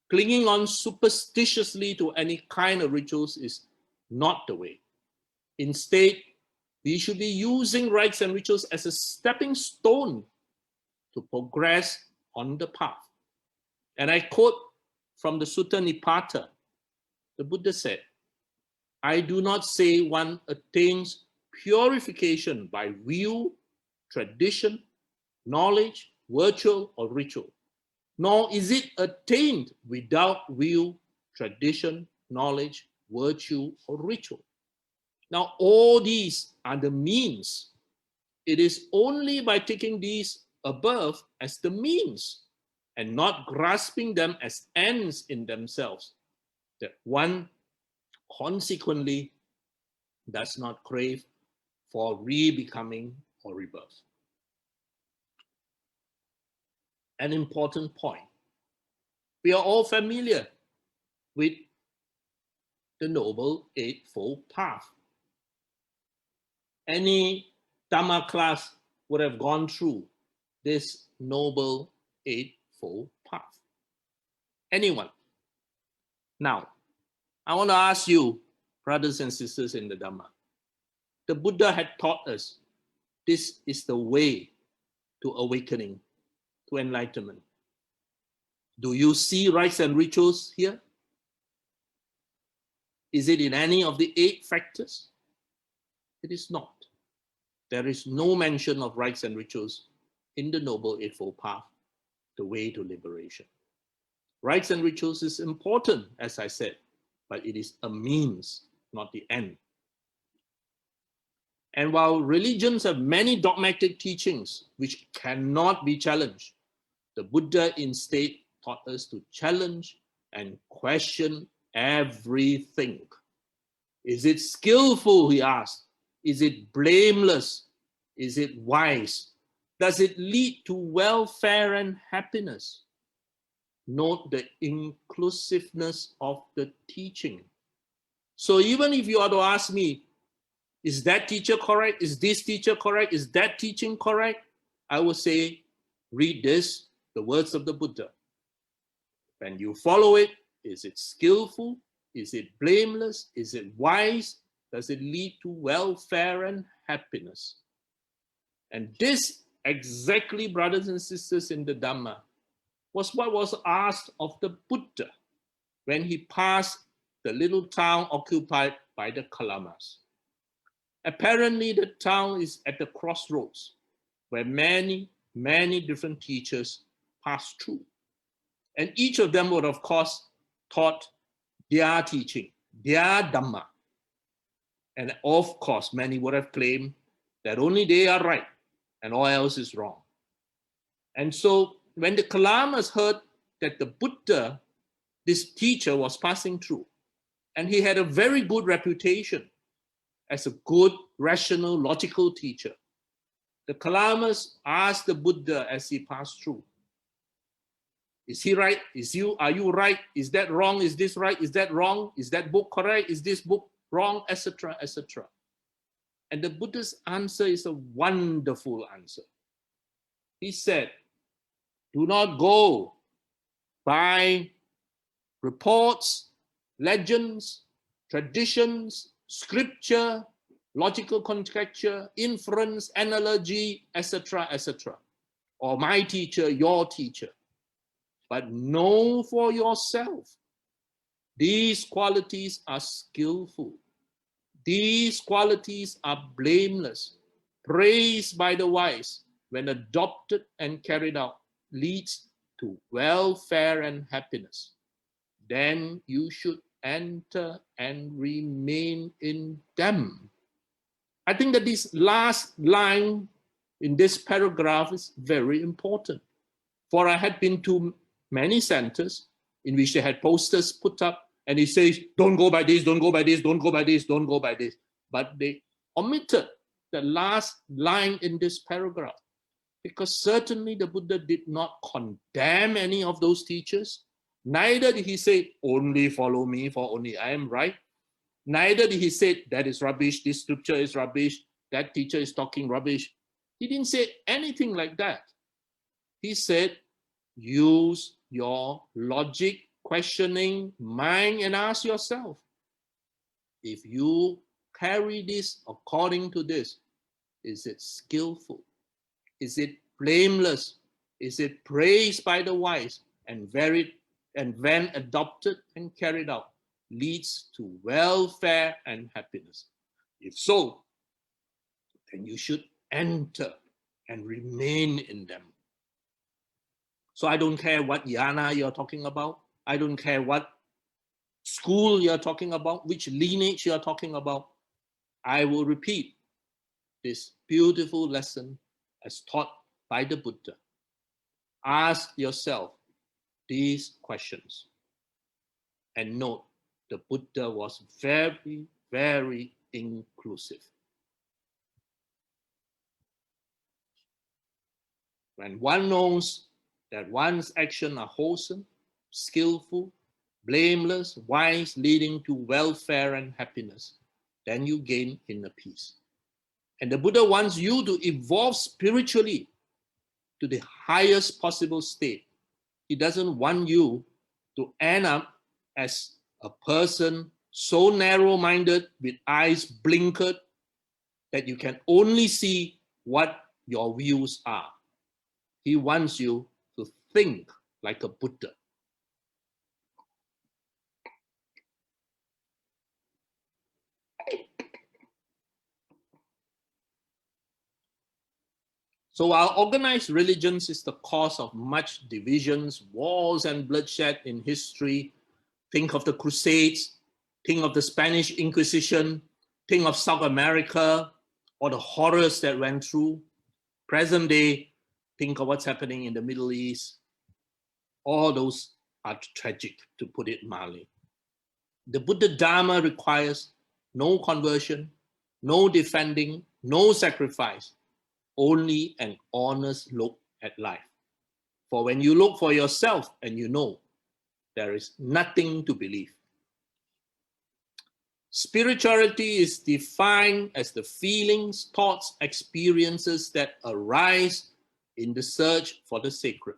Clinging on superstitiously to any kind of rituals is not the way. Instead, we should be using rites and rituals as a stepping stone to progress on the path. And I quote from the Sutta Nipata. The Buddha said, "I do not say one attains purification by view, tradition, knowledge, virtue, or ritual, nor is it attained without view, tradition, knowledge, virtue, or ritual. Now, all these are the means. It is only by taking these above as the means and not grasping them as ends in themselves that one consequently does not crave for re-becoming or rebirth." An important point. We are all familiar with the Noble Eightfold Path. Any Dhamma class would have gone through this Noble Eightfold Path. Anyone? Now, I want to ask you, brothers and sisters in the Dhamma, the Buddha had taught us this is the way to awakening, to enlightenment. Do you see rites and rituals here? Is it in any of the 8 factors? It is not. There is no mention of rites and rituals in the Noble Eightfold Path, the way to liberation. Rites and rituals is important, as I said, but it is a means, not the end. And while religions have many dogmatic teachings which cannot be challenged, the Buddha instead taught us to challenge and question everything. Is it skillful, he asked? Is it blameless? Is it wise? Does it lead to welfare and happiness? Note the inclusiveness of the teaching. So even if you are to ask me, is that teacher correct? Is this teacher correct? Is that teaching correct? I will say, read this, the words of the Buddha. When you follow it, is it skillful? Is it blameless? Is it wise? Does it lead to welfare and happiness? And this exactly, brothers and sisters in the Dhamma, was what was asked of the Buddha when he passed the little town occupied by the Kalamas. Apparently, the town is at the crossroads where many different teachers pass through. And each of them would, of course, taught their teaching, their Dhamma. And of course, many would have claimed that only they are right and all else is wrong. And so when the Kalamas heard that the Buddha, this teacher, was passing through, and he had a very good reputation as a good, rational, logical teacher, the Kalamas asked the Buddha as he passed through, is he right? Are you right? Is that wrong? Is this right? Is that wrong? Is that book correct? Is this book wrong? Etc., etc. And the Buddha's answer is a wonderful answer. He said, do not go by reports, legends, traditions, scripture, logical conjecture, inference, analogy, etc., etc. Or my teacher, your teacher. But know for yourself. These qualities are skillful. These qualities are blameless, praised by the wise, when adopted and carried out, leads to welfare and happiness. Then you should enter and remain in them. I think that this last line in this paragraph is very important. For I had been to many centers in which they had posters put up, and it says, don't go by this, don't go by this, don't go by this, don't go by this. But they omitted the last line in this paragraph, because certainly the Buddha did not condemn any of those teachers, Neither did he say, only follow me, for only I am right. Neither did he say, that is rubbish, this scripture is rubbish, that teacher is talking rubbish. He didn't say anything like that. He said, use your logic, questioning mind and ask yourself, if you carry this according to this, is it skillful? Is it blameless? Is it praised by the wise and varied, and when adopted and carried out, leads to welfare and happiness? If so, then you should enter and remain in them. So I don't care what yana you're talking about. I don't care what school you're talking about, which lineage you're talking about. I will repeat this beautiful lesson as taught by the Buddha. Ask yourself these questions. And note, the Buddha was very, very inclusive. When one knows that one's actions are wholesome, skillful, blameless, wise, leading to welfare and happiness, then you gain inner peace. And the Buddha wants you to evolve spiritually to the highest possible state. He doesn't want you to end up as a person so narrow-minded with eyes blinkered that you can only see what your views are. He wants you to think like a Buddha. So while organized religions is the cause of much divisions, wars, and bloodshed in history, think of the Crusades, think of the Spanish Inquisition, think of South America, or the horrors that went through. Present day, think of what's happening in the Middle East. All those are tragic, to put it mildly. The Buddha Dhamma requires no conversion, no defending, no sacrifice, only an honest look at life. For when you look for yourself and you know, there is nothing to believe. Spirituality is defined as the feelings, thoughts, experiences that arise in the search for the sacred.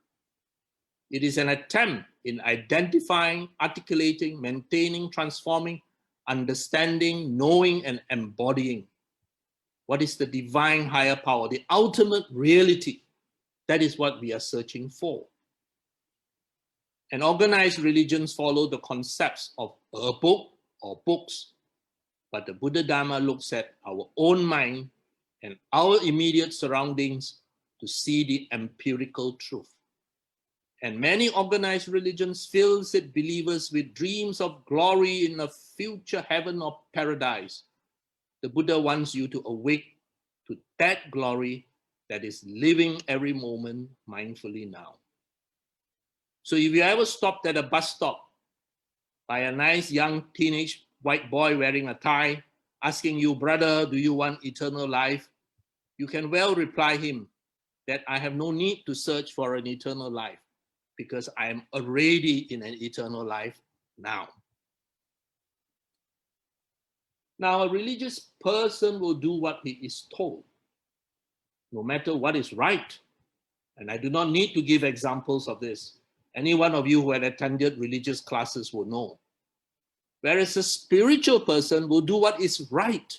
It is an attempt in identifying, articulating, maintaining, transforming, understanding, knowing, and embodying what is the divine higher power, the ultimate reality. That is what we are searching for. And organized religions follow the concepts of a book or books, but the Buddha Dhamma looks at our own mind and our immediate surroundings to see the empirical truth. And many organized religions fill its believers with dreams of glory in a future heaven or paradise. The Buddha wants you to awake to that glory that is living every moment mindfully now. So if you ever stopped at a bus stop by a nice young teenage white boy wearing a tie, asking you, brother, do you want eternal life? You can well reply him that I have no need to search for an eternal life because I am already in an eternal life now. Now, a religious person will do what he is told, no matter what is right. And I do not need to give examples of this. Any one of you who had attended religious classes will know. Whereas a spiritual person will do what is right,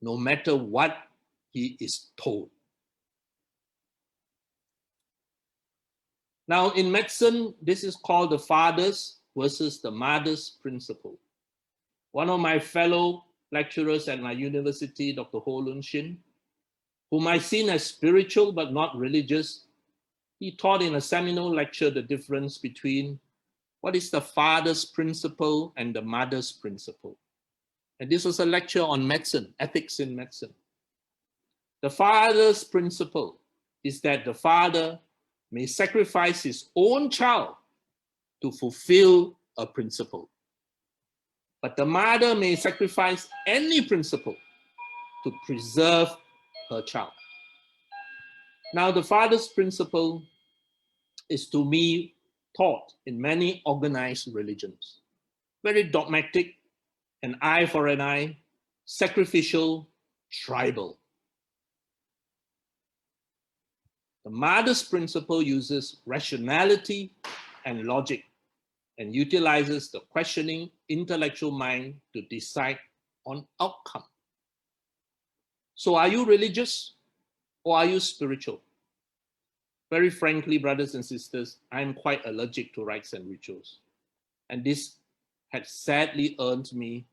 no matter what he is told. Now, in medicine, this is called the father's versus the mother's principle. One of my fellow lecturers at my university, Dr. Ho Lun Shin, whom I seen as spiritual but not religious, he taught in a seminal lecture the difference between what is the father's principle and the mother's principle. And this was a lecture on medicine, ethics in medicine. The father's principle is that the father may sacrifice his own child to fulfill a principle. But the mother may sacrifice any principle to preserve her child. Now, the father's principle is to me taught in many organized religions. Very dogmatic, an eye for an eye, sacrificial, tribal. The mother's principle uses rationality and logic and utilizes the questioning intellectual mind to decide on outcome. So are you religious or are you spiritual? Very frankly, brothers and sisters, I'm quite allergic to rites and rituals. And this had sadly earned me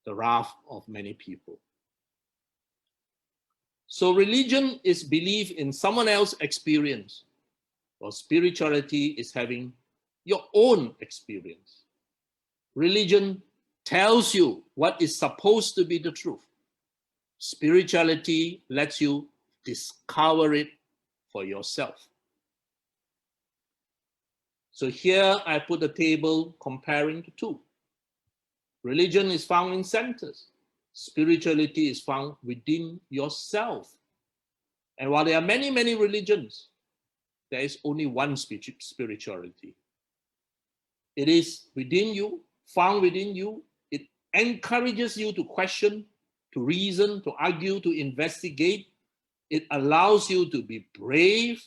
the wrath of many people. So religion is belief in someone else's experience, while spirituality is having your own experience. Religion tells you what is supposed to be the truth. Spirituality lets you discover it for yourself. So here I put a table comparing the two. Religion is found in centers. Spirituality is found within yourself. And while there are many, many religions, there is only one spirituality. It is within you, found within you. It encourages you to question, to reason, to argue, to investigate. It allows you to be brave.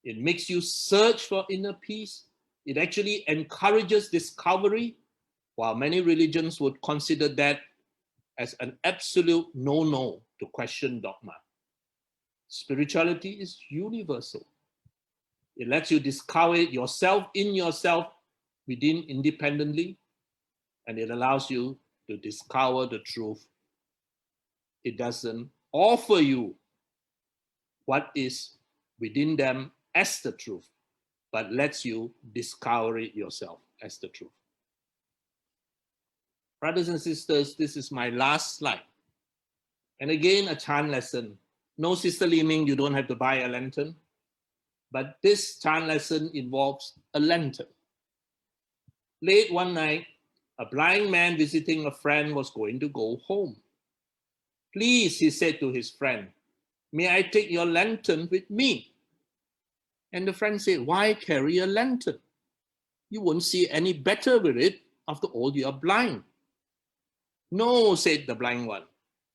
It makes you search for inner peace. It actually encourages discovery, while many religions would consider that as an absolute no-no to question dogma. Spirituality is universal. It lets you discover yourself in yourself within independently, and it allows you to discover the truth. It doesn't offer you what is within them as the truth, but lets you discover it yourself as the truth. Brothers and sisters, this is my last slide. And again, a chant lesson. No, Sister Li Ming, you don't have to buy a lantern. But this chant lesson involves a lantern. Late one night, a blind man visiting a friend was going to go home. Please, he said to his friend, may I take your lantern with me? And the friend said, why carry a lantern? You won't see any better with it. After all, you are blind. No, said the blind one,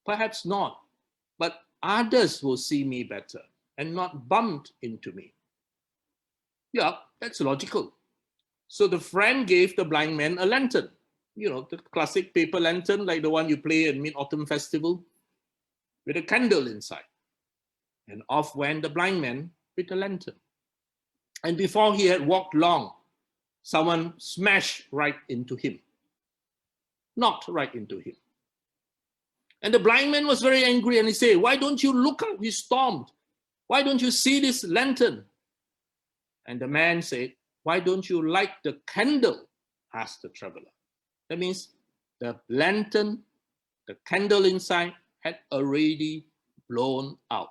perhaps not, but others will see me better and not bump into me. Yeah, that's logical. So the friend gave the blind man a lantern, you know, the classic paper lantern like the one you play at Mid-Autumn Festival with a candle inside. And off went the blind man with the lantern. And before he had walked long, someone smashed right into him. Knocked right into him. And the blind man was very angry and he said, why don't you look up? He stormed. Why don't you see this lantern? And the man said, why don't you light the candle? Asked the traveler. That means the lantern, the candle inside had already blown out.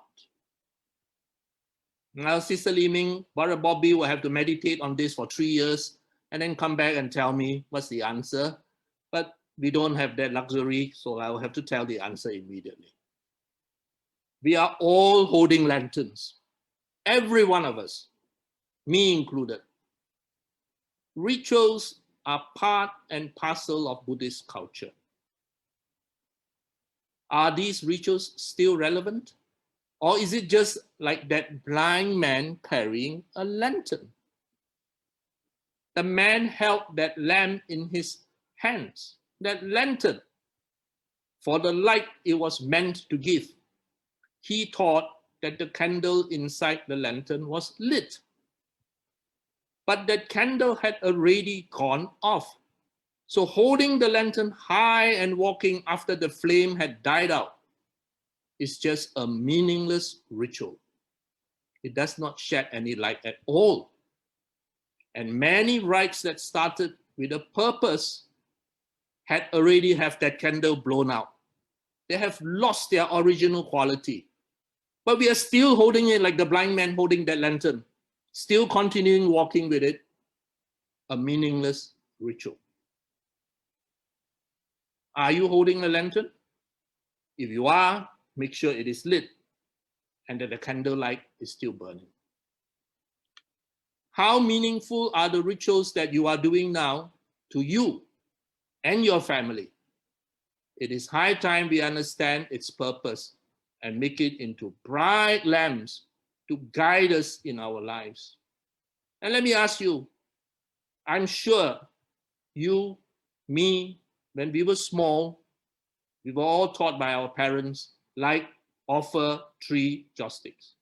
Now, Sister Li Ming, Brother Bobby will have to meditate on this for 3 years and then come back and tell me what's the answer. But we don't have that luxury, so I will have to tell the answer immediately. We are all holding lanterns, every one of us, me included. Rituals are part and parcel of Buddhist culture. Are these rituals still relevant? Or is it just like that blind man carrying a lantern? The man held that lamp in his hands, that lantern, for the light it was meant to give. He thought that the candle inside the lantern was lit. But that candle had already gone off. So holding the lantern high and walking after the flame had died out is just a meaningless ritual. It does not shed any light at all. And many rites that started with a purpose had already have that candle blown out. They have lost their original quality. But we are still holding it like the blind man holding that lantern, still continuing walking with it, a meaningless ritual. Are you holding a lantern? If you are, make sure it is lit and that the candlelight is still burning. How meaningful are the rituals that you are doing now to you and your family? It is high time we understand its purpose and make it into bright lamps to guide us in our lives. And let me ask you, I'm sure you, me, when we were small, we were all taught by our parents, like offer 3 joss sticks.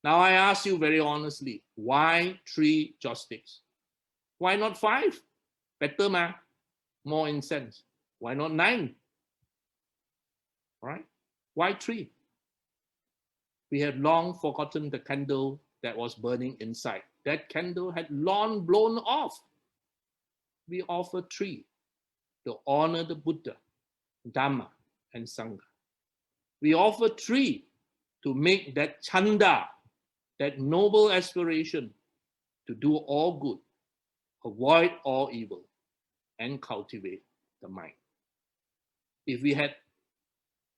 Now I ask you very honestly, why 3 joss sticks? Why not 5? Better ma, more incense. Why not 9? Right? Why 3? We had long forgotten the candle that was burning inside. That candle had long blown off. We offer 3 to honor the Buddha, Dhamma, and Sangha. We offer 3 to make that chanda, that noble aspiration to do all good, avoid all evil, and cultivate the mind. If we had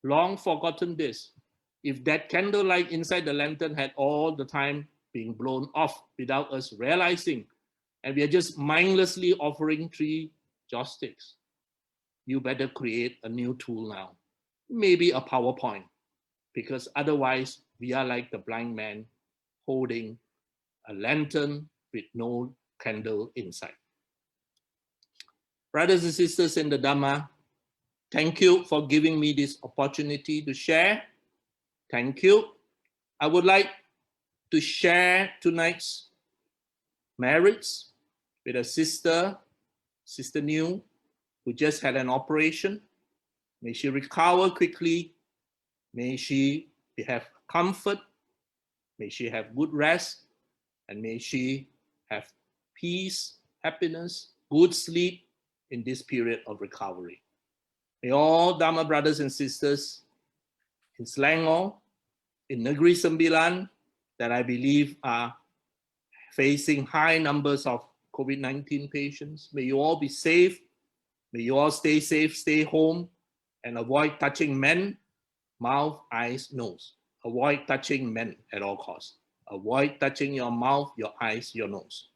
long forgotten this, if that candlelight inside the lantern had all the time being blown off without us realizing, and we are just mindlessly offering 3 joss sticks, you better create a new tool now, maybe a PowerPoint, because otherwise we are like the blind man holding a lantern with no candle inside. Brothers and sisters in the Dhamma, thank you for giving me this opportunity to share. Thank you. I would like to share tonight's merits with a sister, Sister New, who just had an operation. May she recover quickly. May she have comfort. May she have good rest. And may she have peace, happiness, good sleep in this period of recovery. May all Dhamma brothers and sisters in Selangor, in Negeri Sembilan, that I believe are facing high numbers of COVID-19 patients, may you all be safe. May you all stay safe, stay home, and avoid touching men, mouth, eyes, nose. Avoid touching men at all costs. Avoid touching your mouth, your eyes, your nose.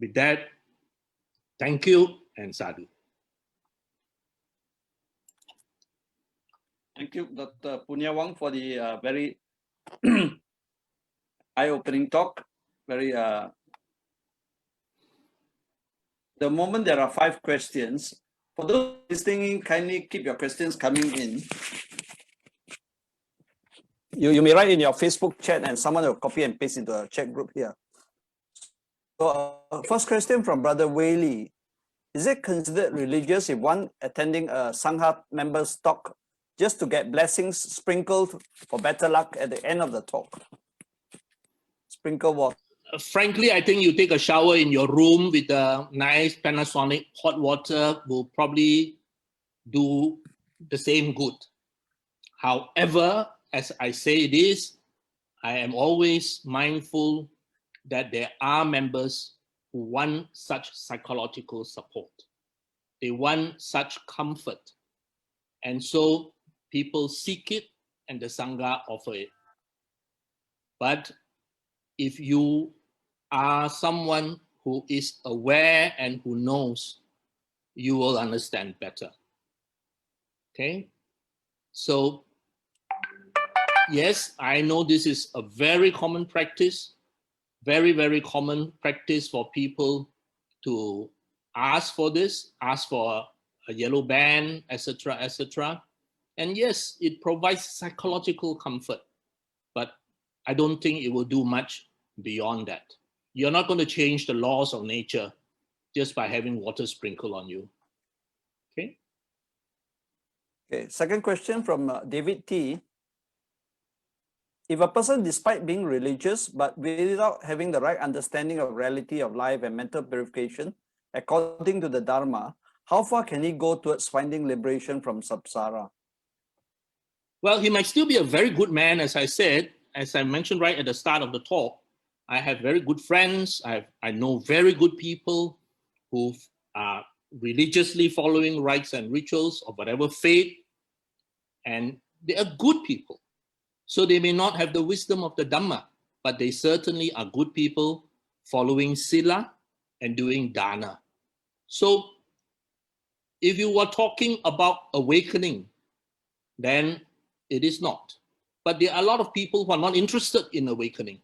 With that, thank you and sadhu. Thank you, Dr. Punna Wong, for the very eye-opening talk. The moment there are 5 questions, for those listening, kindly keep your questions coming in. You may write in your Facebook chat and someone will copy and paste into the chat group here. So, first question from Brother Whaley. Is it considered religious if one attending a Sangha member's talk just to get blessings sprinkled for better luck at the end of the talk? Sprinkle water. Frankly, I think you take a shower in your room with a nice Panasonic hot water will probably do the same good. However, as I say this, I am always mindful that there are members who want such psychological support. They want such comfort. And so people seek it and the Sangha offer it. But if you are someone who is aware and who knows, you will understand better. Okay? So, yes, I know this is a very common practice, very, very common practice for people to ask for this, ask for a yellow band, etc., etc. And yes, it provides psychological comfort, but I don't think it will do much beyond that. You're not going to change the laws of nature just by having water sprinkled on you. Okay? Okay, second question from David T. If a person, despite being religious, but without having the right understanding of reality of life and mental purification, according to the Dharma, how far can he go towards finding liberation from samsara? Well, he might still be a very good man, as I said, as I mentioned right at the start of the talk. I have very good friends. I know very good people who are religiously following rites and rituals of whatever faith, and they are good people. So they may not have the wisdom of the Dhamma, but they certainly are good people following sila, and doing dana. So if you were talking about awakening, then it is not. But there are a lot of people who are not interested in awakening.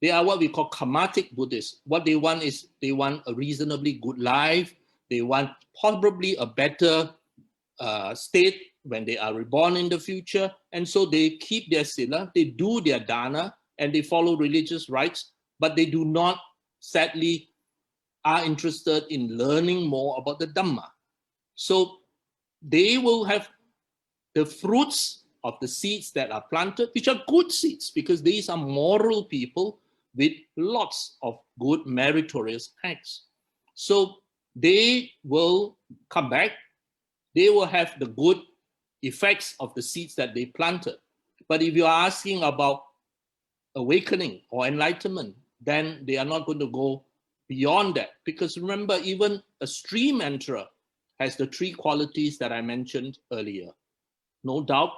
They are what we call karmatic Buddhists. What they want is they want a reasonably good life. They want probably a better state when they are reborn in the future. And so they keep their sila, they do their dana, and they follow religious rites, but they do not, sadly, are interested in learning more about the Dhamma. So they will have the fruits of the seeds that are planted, which are good seeds, because these are moral people with lots of good meritorious acts. So they will come back, they will have the good effects of the seeds that they planted. But if you are asking about awakening or enlightenment, then they are not going to go beyond that. Because remember, even a stream enterer has the three qualities that I mentioned earlier. No doubt,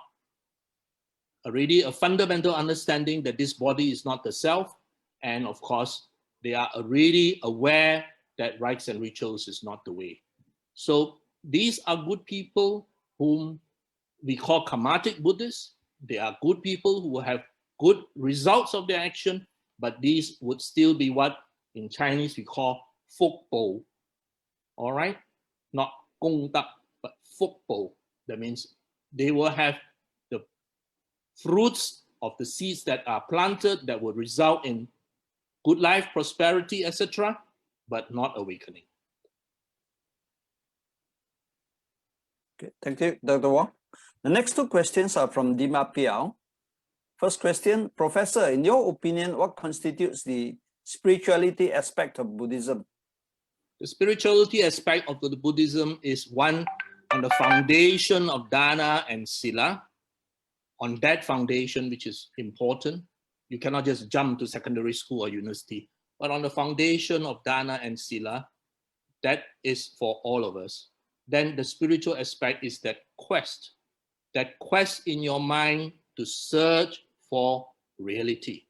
already a fundamental understanding that this body is not the self. And of course, they are already aware that rites and rituals is not the way. So these are good people whom we call karmatic Buddhists. They are good people who have good results of their action, but these would still be what in Chinese we call Phúc Bồ. All right? Not Gong Dak, but Phúc Bồ. That means they will have the fruits of the seeds that are planted that will result in good life, prosperity, etc., but not awakening. Okay, thank you, Dr. Wong. The next two questions are from Dhamma Piao. First question, Professor, in your opinion, what constitutes the spirituality aspect of Buddhism? The spirituality aspect of the Buddhism is one on the foundation of dana and sila. On that foundation, which is important, you cannot just jump to secondary school or university, but on the foundation of dana and sila, that is for all of us. Then the spiritual aspect is that quest in your mind to search for reality,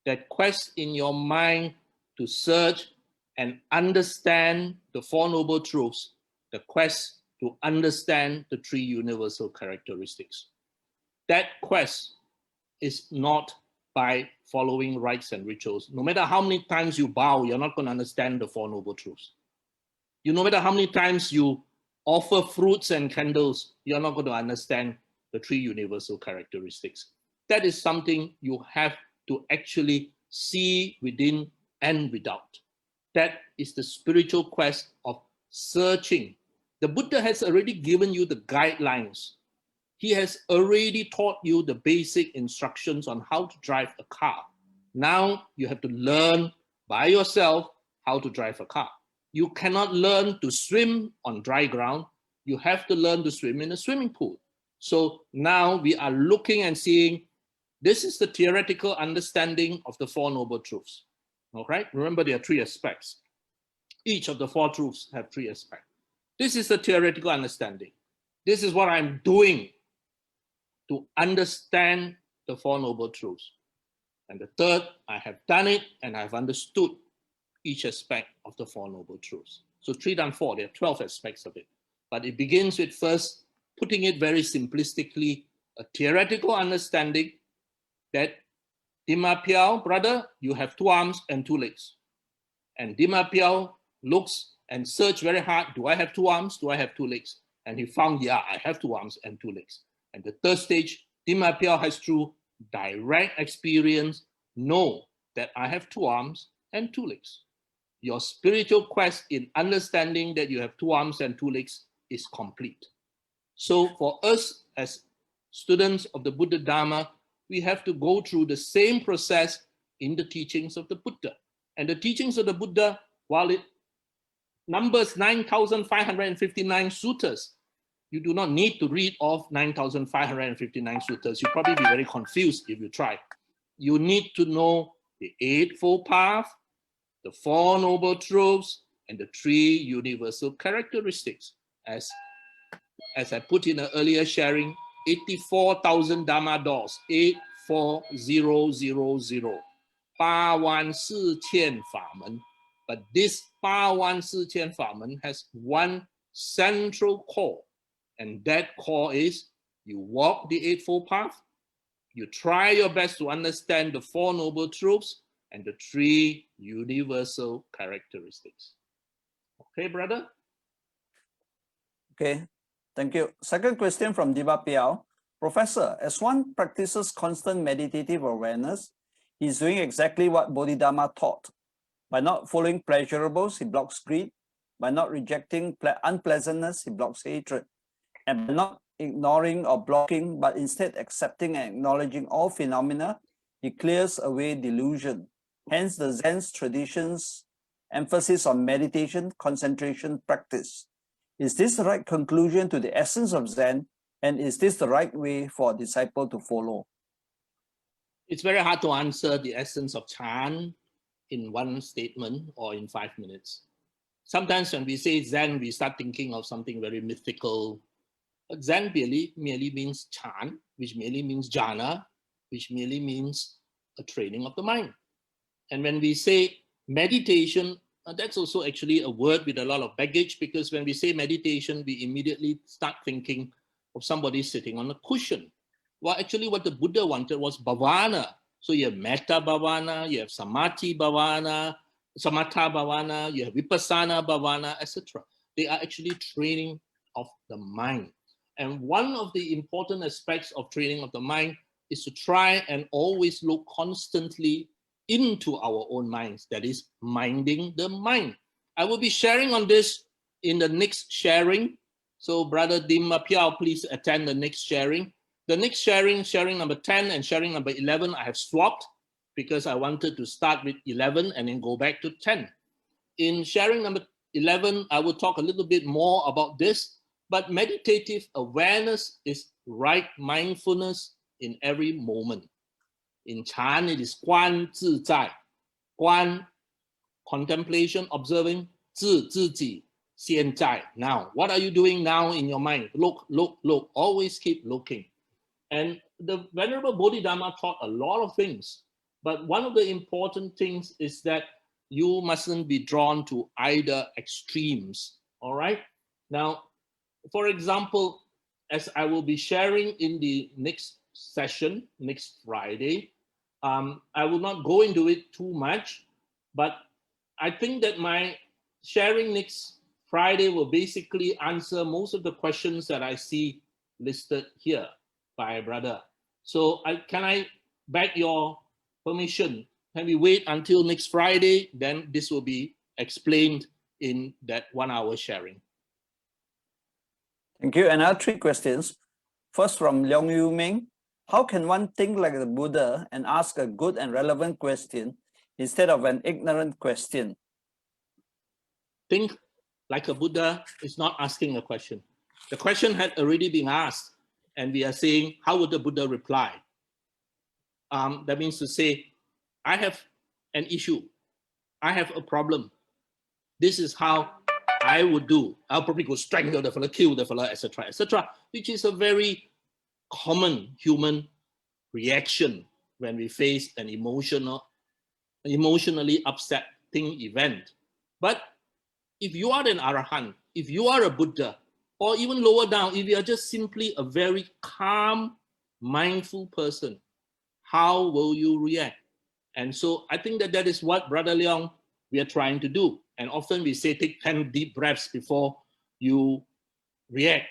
that quest in your mind to search and understand the Four Noble Truths, the quest to understand the three universal characteristics. That quest is not by following rites and rituals. No matter how many times you bow, you're not going to understand the Four Noble Truths. No matter how many times you offer fruits and candles, you're not going to understand the three universal characteristics. That is something you have to actually see within and without. That is the spiritual quest of searching. The Buddha has already given you the guidelines. He has already taught you the basic instructions on how to drive a car. Now you have to learn by yourself how to drive a car. You cannot learn to swim on dry ground. You have to learn to swim in a swimming pool. So now we are looking and seeing, this is the theoretical understanding of the Four Noble Truths. All right, remember there are three aspects. Each of the four truths have three aspects. This is the theoretical understanding. This is what I'm doing to understand the Four Noble Truths. And the third, I have done it and I've understood each aspect of the Four Noble Truths. So 3 times 4, there are 12 aspects of it. But it begins with first putting it very simplistically, a theoretical understanding that Dhamma Piao, brother, you have 2 arms and 2 legs. And Dhamma Piao looks and search very hard, do I have 2 arms? Do I have 2 legs? And he found, yeah, I have 2 arms and 2 legs. And the third stage, Dhamma Piao has through direct experience know that I have 2 arms and 2 legs. Your spiritual quest in understanding that you have 2 arms and 2 legs is complete. So for us as students of the Buddha Dharma, we have to go through the same process in the teachings of the Buddha. And the teachings of the Buddha, while it numbers 9,559 suttas, you do not need to read all 9,559 suttas. You'll probably be very confused if you try. You need to know the Eightfold Path, the Four Noble Truths, and the 3 universal characteristics. As I put in an earlier sharing, 84,000 Dhamma doors, 84000. 84000法门, but this 84000法门 has one central core, and that core is you walk the Eightfold Path, you try your best to understand the Four Noble Truths and the three universal characteristics. Okay, brother? Okay, thank you. Second question from Diva Piao. Professor, as one practices constant meditative awareness, he's doing exactly what Bodhidharma taught. By not following pleasurables, he blocks greed. By not rejecting unpleasantness, he blocks hatred. And by not ignoring or blocking, but instead accepting and acknowledging all phenomena, he clears away delusion. Hence the Zen's tradition's emphasis on meditation, concentration, practice. Is this the right conclusion to the essence of Zen? And is this the right way for a disciple to follow? It's very hard to answer the essence of Chan in one statement or in 5 minutes. Sometimes when we say Zen, we start thinking of something very mythical. But Zen merely means Chan, which merely means jhana, which merely means a training of the mind. And when we say meditation, that's also actually a word with a lot of baggage, because when we say meditation, we immediately start thinking of somebody sitting on a cushion. Well, actually what the Buddha wanted was bhavana. So you have metta bhavana, you have samadhi bhavana, samatha bhavana, you have vipassana bhavana, etc. They are actually training of the mind. And one of the important aspects of training of the mind is to try and always look constantly into our own minds, that is, minding the mind. I will be sharing on this in the next sharing. So Brother Dhamma Piao, please attend the next sharing. The next sharing number 10 and sharing number 11, I have swapped because I wanted to start with 11 and then go back to 10. In sharing number 11, I will talk a little bit more about this, but meditative awareness is right mindfulness in every moment. In Chan, it is Guan Zhi Zai. Guan, contemplation, observing, Zhi, Zhi, Xian Zai, now. What are you doing now in your mind? Look, look, look. Always keep looking. And the Venerable Bodhidharma taught a lot of things, but one of the important things is that you mustn't be drawn to either extremes, all right? Now, for example, as I will be sharing in the next session, next Friday, I will not go into it too much, but I think that my sharing next Friday will basically answer most of the questions that I see listed here by brother. So can I beg your permission? Can we wait until next Friday? Then this will be explained in that 1 hour sharing. Thank you. Another 3 questions. First from Leong Yu Ming. How can one think like the Buddha and ask a good and relevant question instead of an ignorant question? Think like a Buddha is not asking a question. The question had already been asked, and we are saying, how would the Buddha reply? That means to say, I have an issue. I have a problem. This is how I would do. I'll probably go strangle the fellow, kill the fellow, etc., etc., which is a very common human reaction when we face an emotionally upsetting event. But if you are an Arahant, if you are a Buddha, or even lower down, if you are just simply a very calm, mindful person, how will you react? And so I think that that is what Brother Leong, we are trying to do. And often we say, take 10 deep breaths before you react.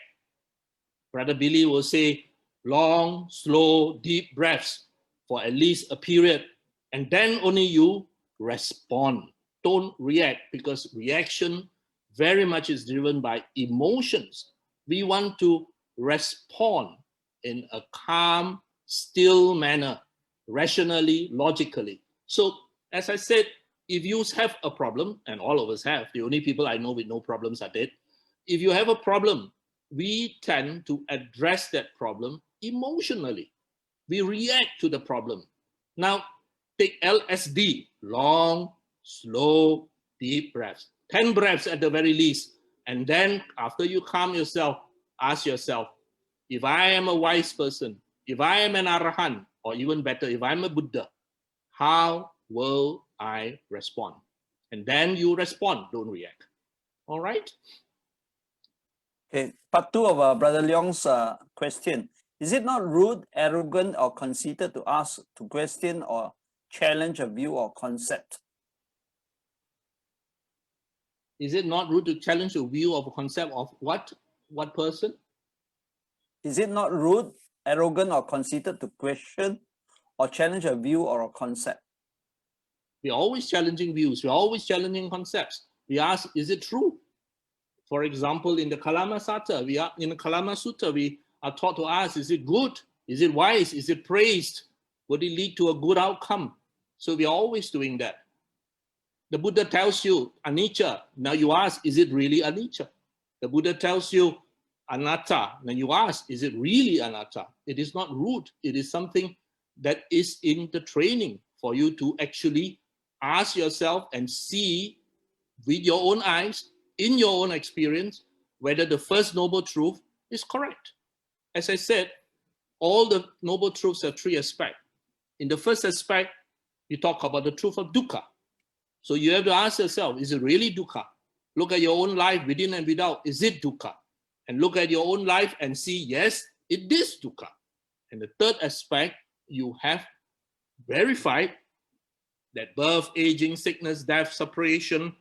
Brother Billy will say, long, slow, deep breaths for at least a period. And then only you respond. Don't react, because reaction very much is driven by emotions. We want to respond in a calm, still manner, rationally, logically. So as I said, if you have a problem, and all of us have, the only people I know with no problems are dead. If you have a problem, we tend to address that problem emotionally. We react to the problem. Now, take LSD, long, slow, deep breaths, 10 breaths at the very least. And then after you calm yourself, ask yourself, if I am a wise person, if I am an Arahant, or even better, if I'm a Buddha, how will I respond? And then you respond, don't react. All right? Okay, part two of Brother Leong's question. Is it not rude, arrogant, or conceited to ask, to question, or challenge a view or concept? Is it not rude to challenge a view of a concept of what? What person? Is it not rude, arrogant, or conceited to question or challenge a view or a concept? We're always challenging views. We're always challenging concepts. We ask, is it true? For example, in the Kalama Sutta, in the Kalama Sutta, we are taught to ask, is it good? Is it wise? Is it praised? Would it lead to a good outcome? So we're always doing that. The Buddha tells you anicca. Now you ask, is it really anicca? The Buddha tells you anatta. Now you ask, is it really anatta? It is not rude. It is something that is in the training for you to actually ask yourself and see with your own eyes, in your own experience, whether the first noble truth is correct. As I said, all the noble truths have three aspects. In the first aspect, you talk about the truth of dukkha. So you have to ask yourself, is it really dukkha? Look at your own life within and without. Is it dukkha? And look at your own life and see, yes, it is dukkha. And the third aspect, you have verified that birth, aging, sickness, death, separation,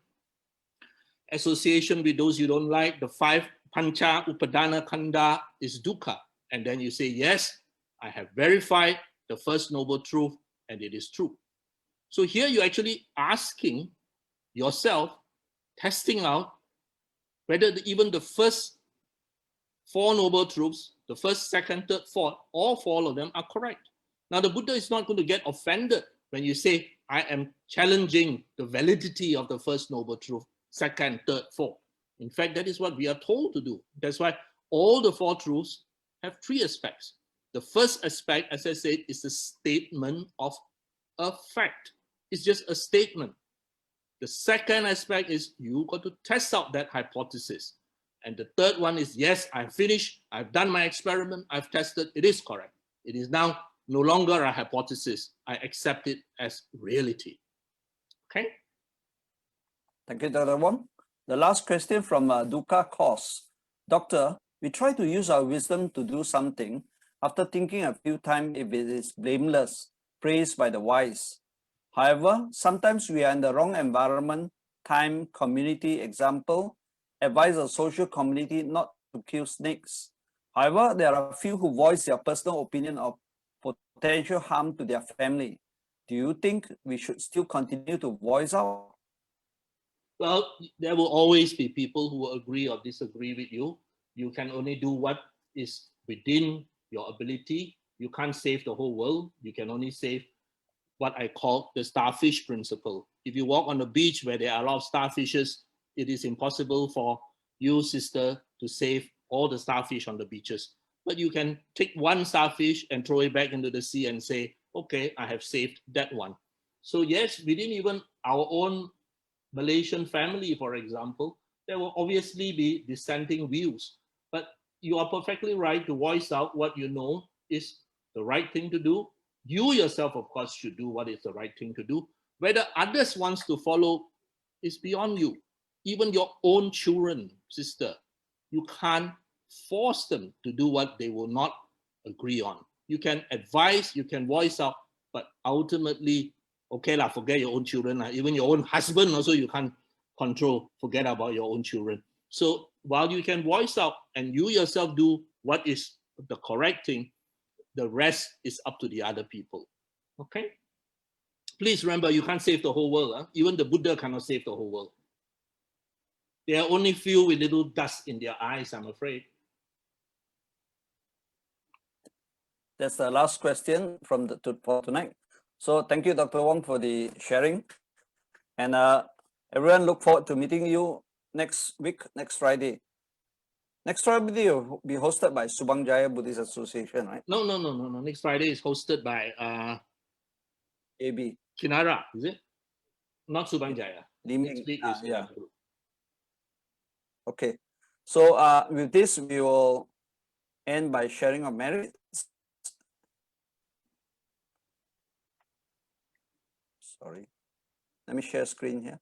association with those you don't like, the five pancha upadana khanda is dukkha. And then you say, yes, I have verified the first noble truth and it is true. So here you're actually asking yourself, testing out whether even the first four noble truths, the first, second, third, fourth, all four of them are correct. Now the Buddha is not going to get offended when you say, I am challenging the validity of the first noble truth, second, third, fourth. In fact, that is what we are told to do. That's why all the four truths have three aspects. The first aspect, as I said, is the statement of a fact. It's just a statement. The second aspect is you got to test out that hypothesis. And the third one is, yes, I've finished, I've done my experiment, I've tested, it is correct. It is now no longer a hypothesis. I accept it as reality. Okay? Thank you, Dr. Wong. The last question from Dukkha Cause. Doctor, we try to use our wisdom to do something after thinking a few times if it is blameless, praised by the wise. However, sometimes we are in the wrong environment, time, community, example, advise a social community not to kill snakes. However, there are a few who voice their personal opinion of potential harm to their family. Do you think we should still continue to voice out? Well, there will always be people who will agree or disagree with you. You can only do what is within your ability. You can't save the whole world. You can only save what I call the starfish principle. If you walk on the beach where there are a lot of starfishes, it is impossible for you, sister, to save all the starfish on the beaches. But you can take one starfish and throw it back into the sea and say, okay, I have saved that one. So yes, within even our own Malaysian family, for example, there will obviously be dissenting views. But you are perfectly right to voice out what you know is the right thing to do. You yourself, of course, should do what is the right thing to do. Whether others want to follow is beyond you. Even your own children, sister, you can't force them to do what they will not agree on. You can advise, you can voice out, but ultimately, okay lah, forget your own children. Even your own husband also you can't control. Forget about your own children. So while you can voice out and you yourself do what is the correct thing, the rest is up to the other people. Okay? Please remember, you can't save the whole world. Huh? Even the Buddha cannot save the whole world. They are only few with little dust in their eyes, I'm afraid. That's the last question from for tonight. So thank you, Dr. Wong, for the sharing. And everyone look forward to meeting you next week, next Friday. Next Friday will be hosted by Subang Jaya Buddhist Association, right? No. Next Friday is hosted by AB. Kinara, is it? Not Subang Jaya. Next week is yeah. Okay. So with this, we will end by sharing of merit. Sorry. Let me share screen here.